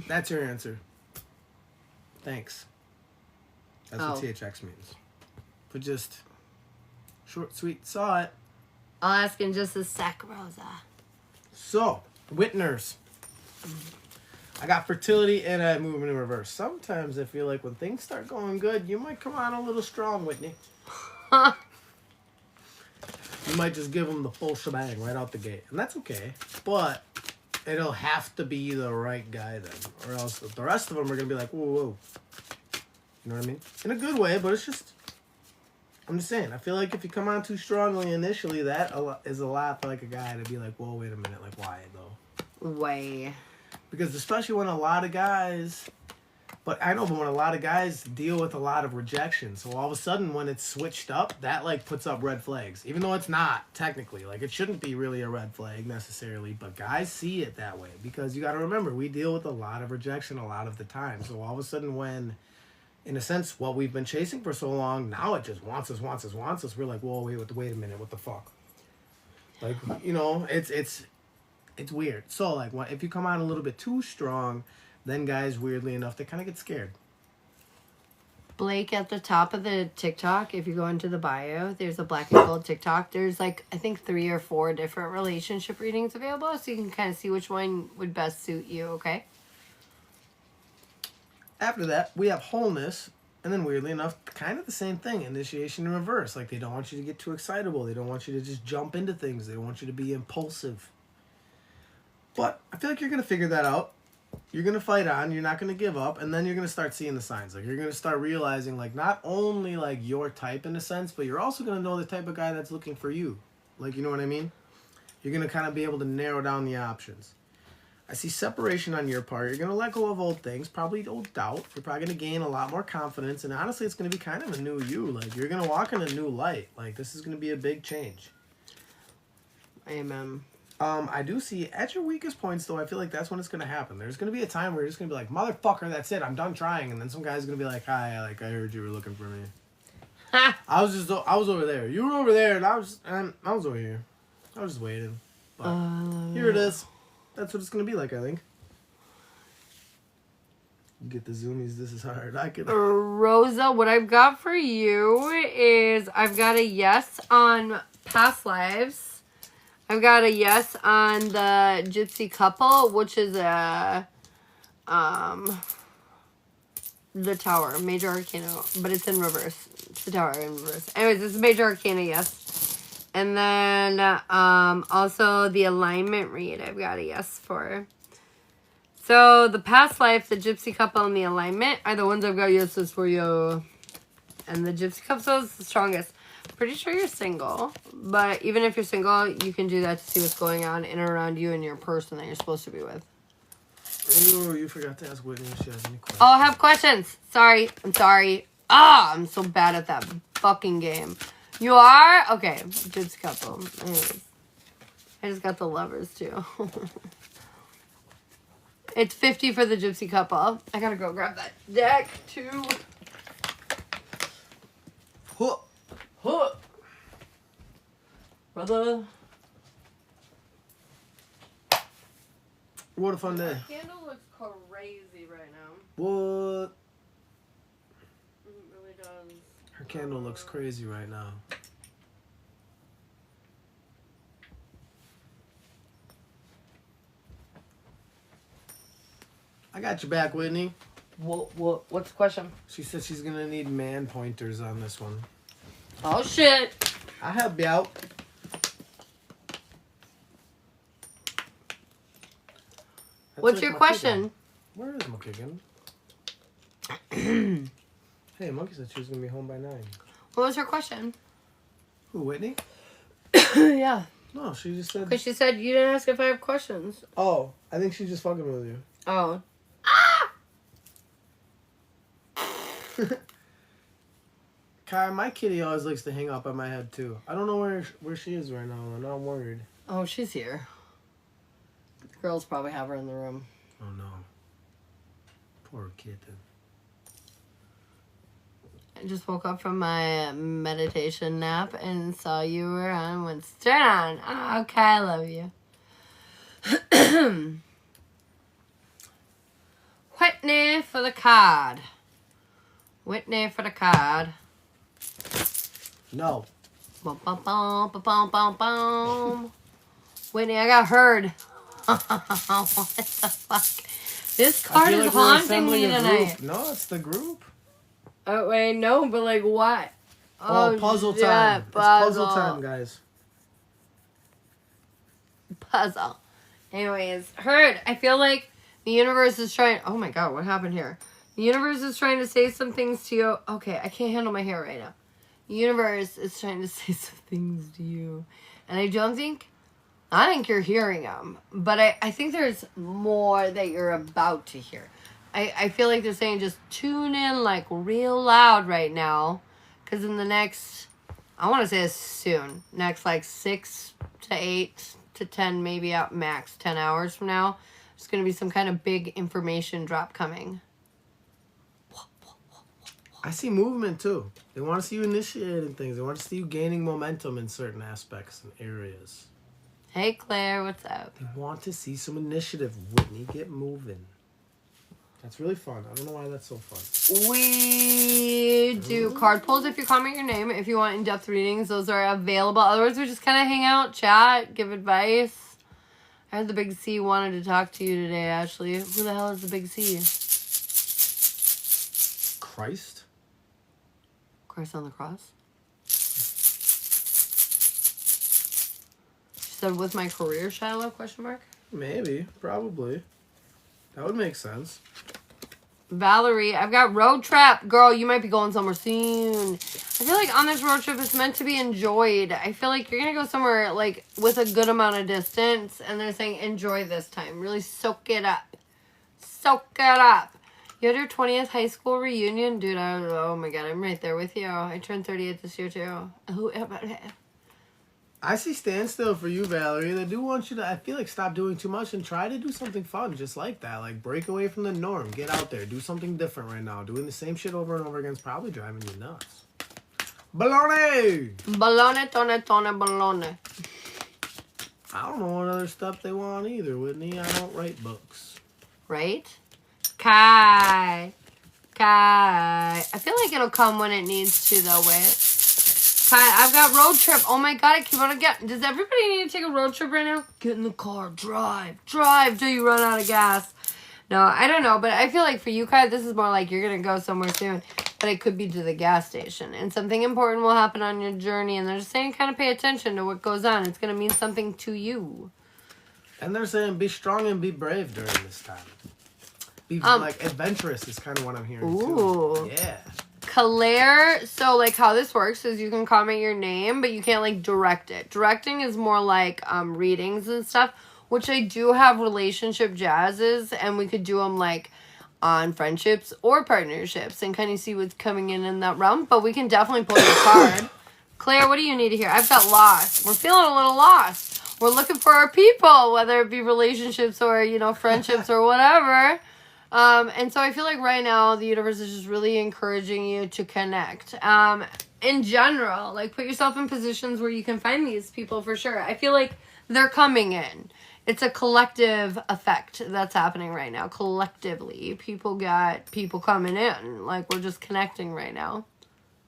That's your answer. Thanks. That's what Oh. THX means. But just short, sweet, saw it. I'll ask in just a sec, Rosa. So, Whitners. I got fertility and I movement in reverse. Sometimes I feel like when things start going good, you might come on a little strong, Whitney. You might just give them the full shebang right out the gate. And that's okay. But it'll have to be the right guy then. Or else the rest of them are going to be like, whoa, whoa. You know what I mean? In a good way, but it's just... I'm just saying, I feel like if you come on too strongly initially, that is a lot for like a guy to be like, whoa, wait a minute, like why though? Way. Because especially when a lot of guys, but when a lot of guys deal with a lot of rejection, so all of a sudden when it's switched up, that like puts up red flags. Even though it's not, technically. Like it shouldn't be really a red flag necessarily, but guys see it that way. Because you gotta remember, we deal with a lot of rejection a lot of the time. So all of a sudden when in a sense, what we've been chasing for so long, now it just wants us, wants us, wants us. We're like, whoa, wait a minute, what the fuck? Like, it's weird. So like, if you come out a little bit too strong, then guys, weirdly enough, they kind of get scared. Blake, at the top of the TikTok, if you go into the bio, there's a black and gold TikTok. There's like, I think 3 or 4 different relationship readings available, so you can kind of see which one would best suit you, okay? After that, we have wholeness, and then weirdly enough, kind of the same thing, initiation in reverse. Like, they don't want you to get too excitable. They don't want you to just jump into things. They don't want you to be impulsive. But I feel like you're going to figure that out. You're going to fight on. You're not going to give up. And then you're going to start seeing the signs. Like, you're going to start realizing, like, not only, like, your type in a sense, but you're also going to know the type of guy that's looking for you. Like, you know what I mean? You're going to kind of be able to narrow down the options. I see separation on your part. You're going to let go of old things, probably old doubt. You're probably going to gain a lot more confidence. And honestly, it's going to be kind of a new you. Like, you're going to walk in a new light. Like, this is going to be a big change. Amen. I do see at your weakest points, though, I feel like that's when it's going to happen. There's going to be a time where you're just going to be like, motherfucker, that's it. I'm done trying. And then some guy's going to be like, hi, like, I heard you were looking for me. I was over there. You were over there, and I was over here. I was just waiting. But here it is. That's what it's going to be like, I think. You get the zoomies. This is hard. I could. Rosa, what I've got for you is I've got a yes on past lives. I've got a yes on the gypsy couple, which is the tower, major arcana, but it's in reverse. It's the tower in reverse. Anyways, it's a major arcana, yes. And then also the alignment read, I've got a yes for. So the past life, the gypsy couple, and the alignment are the ones I've got yeses for you. And the gypsy couple is the strongest. Pretty sure you're single, but even if you're single, you can do that to see what's going on in and around you and your person that you're supposed to be with. Ooh, you forgot to ask Whitney if she has any questions. Oh, I have questions. Sorry. I'm sorry. I'm so bad at that fucking game. You are? Okay, gypsy couple. Anyways, I just got the lovers, too. It's 50 for the gypsy couple. I gotta go grab that deck, too. Huh. Brother. What a fun day. My candle looks crazy right now. What? It really does. Her candle looks crazy right now. I got your back, Whitney. What's the question? She said she's gonna need man pointers on this one. Oh, shit. I'll help you out. What's your question? Where is McKigan? Hey, Monkey said she was gonna be home by 9. What was her question? Who, Whitney? Yeah. No, she just said. Because she said you didn't ask if I have questions. Oh, I think she's just fucking with you. Oh. Kai, my kitty always likes to hang out by my head too. I don't know where she is right now, and now I'm worried. Oh, she's here. The girls probably have her in the room. Oh no. Poor kitten. I just woke up from my meditation nap and saw you were on and went straight on. Oh, okay, I love you. Whitney for the card. Whitney for the card. No. Bum, bum, bum, bum, bum, bum, bum. Whitney, I got heard. What the fuck? This card is haunting me tonight. No, it's the group. Oh, wait, no, but like what? Oh, puzzle time. It's puzzle time, guys. Puzzle. Anyways, heard. I feel like the universe is trying. Oh my god, what happened here? The universe is trying to say some things to you. Okay, I can't handle my hair right now. The universe is trying to say some things to you. And I think you're hearing them. But I think there's more that you're about to hear. I feel like they're saying just tune in like real loud right now. Because in the next, I want to say soon. Next like 6 to 8 to 10, maybe at max 10 hours from now. There's going to be some kind of big information drop coming. I see movement too. They want to see you initiating things. They want to see you gaining momentum in certain aspects and areas. Hey, Claire, what's up? They want to see some initiative. Whitney, get moving. That's really fun. I don't know why that's so fun. We do card pulls if you comment your name. If you want in-depth readings, those are available. Otherwise, we just kind of hang out, chat, give advice. I heard the Big C wanted to talk to you today, Ashley. Who the hell is the Big C? Christ? Christ on the cross? She said, with my career, Shiloh, question mark? Maybe. Probably. That would make sense. Valerie, I've got road trip. Girl, you might be going somewhere soon. I feel like on this road trip, it's meant to be enjoyed. I feel like you're going to go somewhere, like, with a good amount of distance. And they're saying, enjoy this time. Really soak it up. Soak it up. You had your 20th high school reunion? Dude, oh my God, I'm right there with you. I turned 38 this year, too. I see standstill for you, Valerie. They do want you to, I feel like, stop doing too much and try to do something fun just like that. Like, break away from the norm. Get out there. Do something different right now. Doing the same shit over and over again is probably driving you nuts. Baloney! Baloney, tone, baloney. I don't know what other stuff they want either, Whitney. I don't write books. Right? Kai. I feel like it'll come when it needs to, though, Whit. Kai, I've got road trip. Oh my God, I keep on getting. Does everybody need to take a road trip right now? Get in the car, drive till you run out of gas. No, I don't know, but I feel like for you, Kai, this is more like you're gonna go somewhere soon, but it could be to the gas station, and something important will happen on your journey, and they're just saying kind of pay attention to what goes on. It's gonna mean something to you. And they're saying be strong and be brave during this time. Be like adventurous is kind of what I'm hearing too. Yeah. Claire, so like how this works is you can comment your name, but you can't like direct it. Directing is more like readings and stuff, which I do have relationship jazzes, and we could do them like on friendships or partnerships and kind of see what's coming in that realm. But we can definitely pull your card. Claire, what do you need to hear? I've got lost. We're feeling a little lost. We're looking for our people, whether it be relationships or, you know, friendships or whatever. And so I feel like right now the universe is just really encouraging you to connect. In general, like put yourself in positions where you can find these people for sure. I feel like they're coming in. It's a collective effect that's happening right now. Collectively, people got people coming in. Like we're just connecting right now.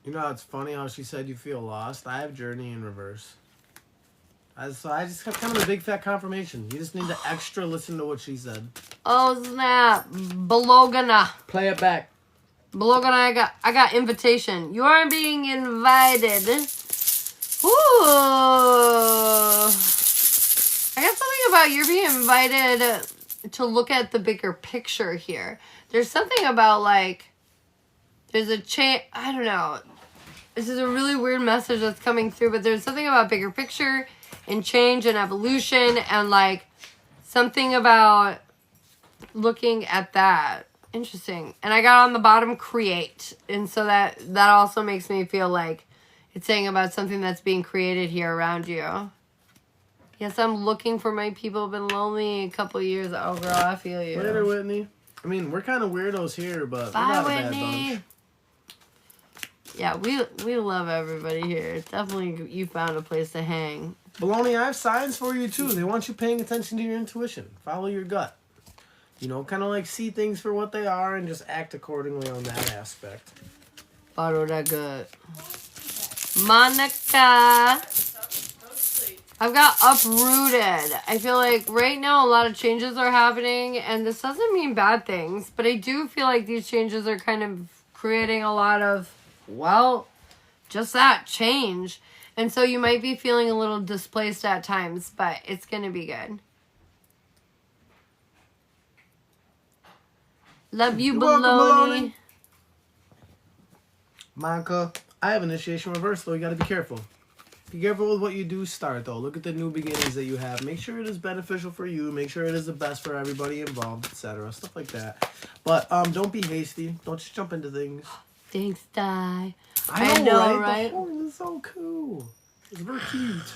You know, it's funny how she said you feel lost. I have Journey in reverse. So I just got kind of a big fat confirmation. You just need to extra listen to what she said. Oh snap! Bologna. Play it back. Bologna, I got invitation. You are being invited. Ooh. I got something about you're being invited to look at the bigger picture here. There's something about like there's a change. I don't know. This is a really weird message that's coming through, but there's something about bigger picture and change and evolution and like something about looking at that. Interesting. And I got on the bottom create. And so that also makes me feel like it's saying about something that's being created here around you. Yes, I'm looking for my people. Been lonely a couple years. Oh, girl, I feel you. Later, Whitney. I mean, we're kind of weirdos here, but bye, we're not Whitney. a bad bunch. Yeah, we love everybody here. It's definitely you found a place to hang. Baloney, I have signs for you, too. They want you paying attention to your intuition. Follow your gut. You know, kind of like see things for what they are and just act accordingly on that aspect. Follow that gut. Monica. I've got uprooted. I feel like right now a lot of changes are happening, and this doesn't mean bad things, but I do feel like these changes are kind of creating a lot of, well, just that change. And so you might be feeling a little displaced at times, but it's going to be good. Love you, baloney. Monica, I have initiation reverse, though. You got to be careful. Be careful with what you do start, though. Look at the new beginnings that you have. Make sure it is beneficial for you. Make sure it is the best for everybody involved, etc. Stuff like that. But don't be hasty. Don't just jump into things. Thanks, Di. I know, right? The horn is so cool. It's very cute.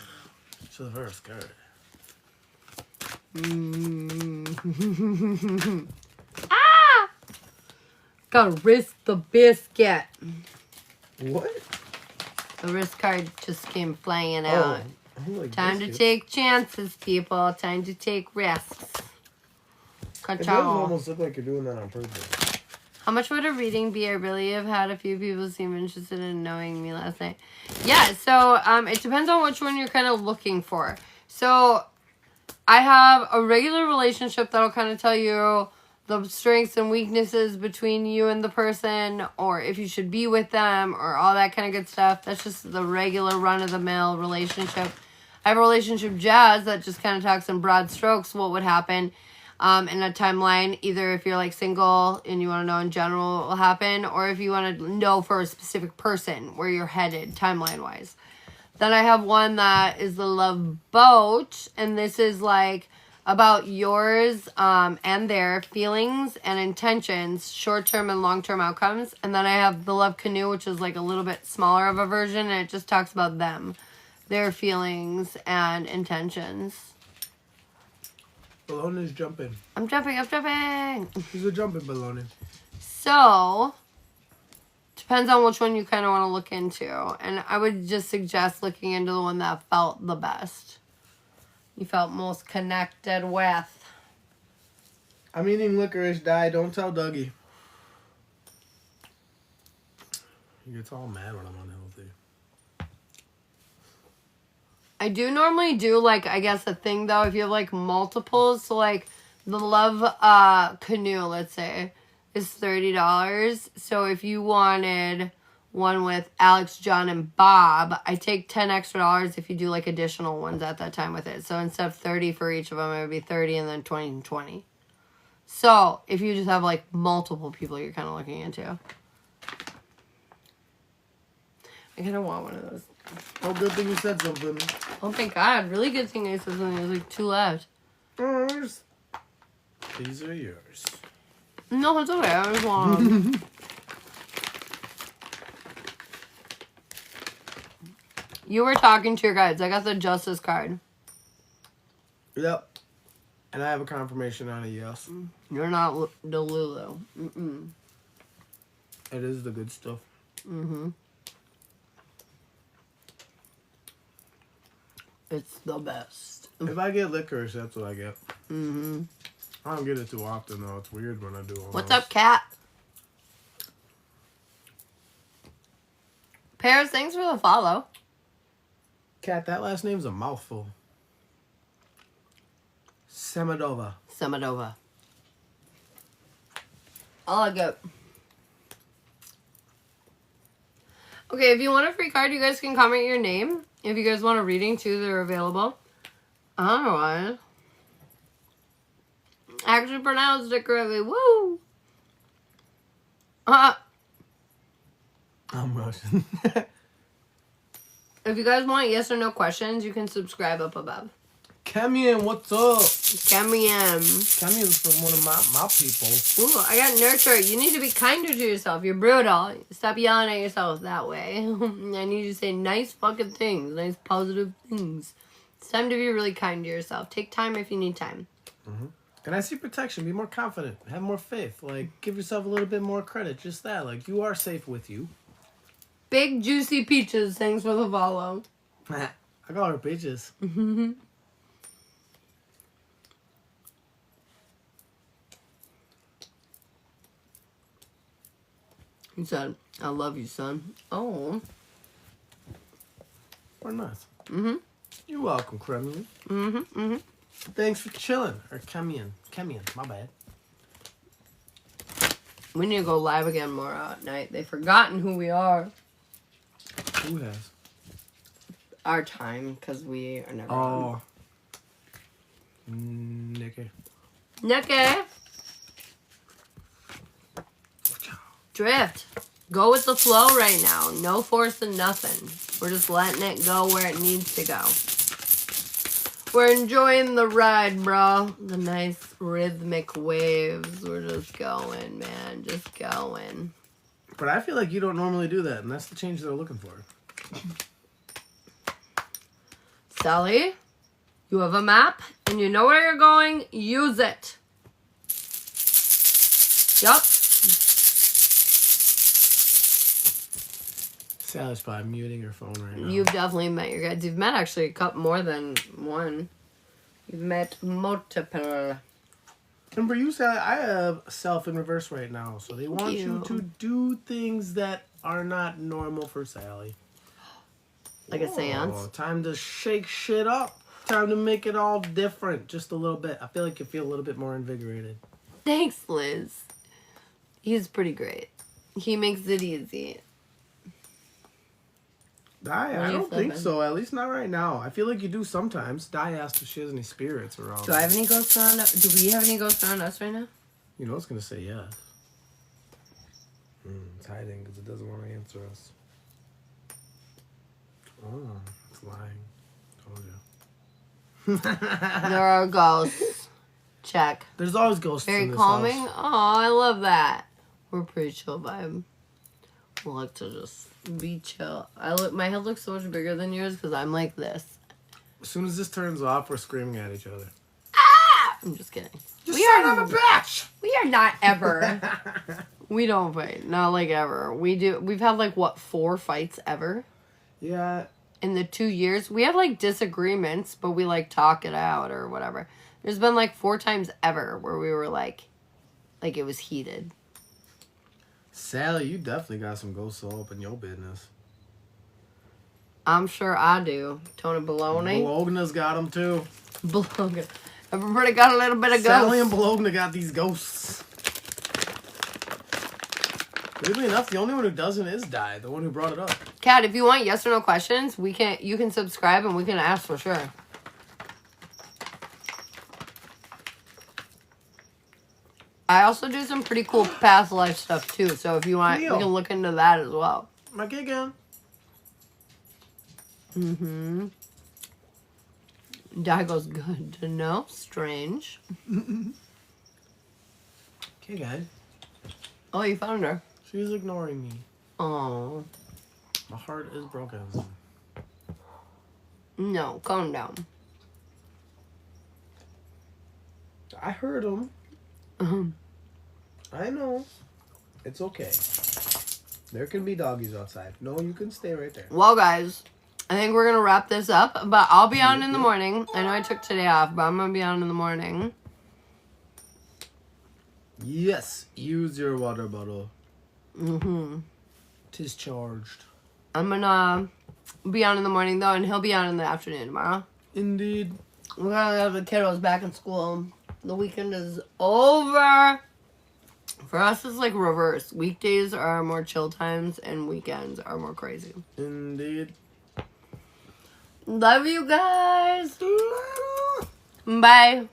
So the verse, good. Gotta risk the biscuit. What? The risk card just came flying Oh, out. I'm like Time biscuits. to take chances, people. Time to take risks. It does Ka-chow. almost look like you're doing that on purpose. How much would a reading be? I really have had a few people seem interested in knowing me last night. Yeah, so it depends on which one you're kind of looking for. So I have a regular relationship that'll kind of tell you the strengths and weaknesses between you and the person, or if you should be with them, or all that kind of good stuff. That's just the regular run-of-the-mill relationship. I have a relationship jazz that just kind of talks in broad strokes what would happen in a timeline, either if you're like single and you want to know in general what will happen, or if you want to know for a specific person where you're headed timeline-wise. Then I have one that is the love boat, and this is like about yours and their feelings and intentions, short-term and long-term outcomes. And then I have the love canoe, which is like a little bit smaller of a version, and it just talks about them, their feelings and intentions. Baloney's jumping. I'm jumping. He's a jumping baloney. So, depends on which one you kind of want to look into. And I would just suggest looking into the one that felt the best. You felt most connected with. I'm eating licorice dye. Don't tell Dougie. He gets all mad when I'm unhealthy. I do normally do, like, I guess a thing, though, if you have, like, multiples. So, like, the love canoe, let's say, is $30. So, if you wanted one with Alex, John, and Bob, I take $10 extra if you do, like, additional ones at that time with it. So, instead of 30 for each of them, it would be 30 and then 20 and 20. So, if you just have, like, multiple people you're kind of looking into. I kind of want one of those. Oh, good thing you said something. Oh my god, really good thing I said something. There's like 2 left. These are yours. No, it's okay. I just want them. You were talking to your guides. I got the justice card. Yep. And I have a confirmation on a yes. You're not the Lulu. It is the good stuff. It's the best. If I get licorice, that's what I get. I don't get it too often, though. It's weird when I do all What's those. up, cat? Paris, thanks for the follow. Cat, that last name's a mouthful. Semedova. Semedova. I like it. Okay, if you want a free card, you guys can comment your name. If you guys want a reading, too, they're available. Otherwise, I actually pronounced it correctly. Woo! I'm Russian. If you guys want yes or no questions, you can subscribe up above. Camion, what's up? Camion. Camion's from one of my people. Ooh, I got nurture. You need to be kinder to yourself. You're brutal. Stop yelling at yourself that way. I need you to say nice fucking things. Nice positive things. It's time to be really kind to yourself. Take time if you need time. And I see protection. Be more confident. Have more faith. Like, give yourself a little bit more credit. Just that. Like, you are safe with you. Big Juicy Peaches. Thanks for the follow. I call her peaches. He said, I love you, son. Oh. Or nice. You're welcome, Kremlin. Thanks for chilling. Or Camion. Camion, my bad. We need to go live again more at night. They've forgotten who we are. Who has? Our time, because we are never on. Oh. Nikki. Nikki. Drift. Go with the flow right now. No forcing nothing. We're just letting it go where it needs to go. We're enjoying the ride, bro. The nice rhythmic waves. We're just going, man. Just going. But I feel like you don't normally do that, and that's the change they're looking for. Sally, you have a map, and you know where you're going. Use it. Yup. Sally's probably muting her phone right now. You've definitely met your guys. You've met actually a couple more than one. You've met multiple. And for you, Sally, I have self in reverse right now. So they want you to do things that are not normal for Sally. Like a seance? Time to shake shit up. Time to make it all different. Just a little bit. I feel like you feel a little bit more invigorated. Thanks, Liz. He's pretty great. He makes it easy. I don't think so. At least not right now. I feel like you do sometimes. Di asked if she has any spirits around. Do I have any ghosts around us? Do we have any ghosts around us right now? You know it's going to say yes. It's hiding because it doesn't want to answer us. Oh, it's lying. Told you. There are ghosts. Check. There's always ghosts Very in this calming. house. Oh, I love that. We're pretty chill vibe. We like to just be chill. My head looks so much bigger than yours because I'm like this. As soon as this turns off, we're screaming at each other. Ah! I'm just kidding. We are a bitch. We are not ever. We don't fight. Not like ever. We do. We've had like what 4 fights ever Yeah. in the 2 years. We have like disagreements, but we like talk it out or whatever. There's been like 4 times ever where we were like it was heated. Sally, you definitely got some ghosts all up in your business. I'm sure I do. Tony Baloney. Bologna's got them too. Bologna. Everybody got a little bit of Sally ghosts. and Bologna got these ghosts. Weirdly enough, the only one who doesn't is Di, the one who brought it up. Kat, if you want yes or no questions, you can subscribe and we can ask for sure. I also do some pretty cool past life stuff too, so if you want, we can look into that as well. My gig again. Mm-hmm. Di goes, good to know. Strange. Okay, guys. Oh, you found her. She's ignoring me. Oh. My heart is broken. No, calm down. I heard him. Um, I know. It's okay. There can be doggies outside. No, you can stay right there. well, guys, I think we're going to wrap this up, but I'll be on in the morning. I know I took today off, but I'm going to be on in the morning. Yes, use your water bottle. Mm-hmm. Tis charged. I'm going to be on in the morning, though, and he'll be on in the afternoon tomorrow. Indeed. We're going to have the kiddos back in school. The weekend is over. For us, it's like reverse. Weekdays are more chill times, and weekends are more crazy. Indeed. Love you guys. Bye.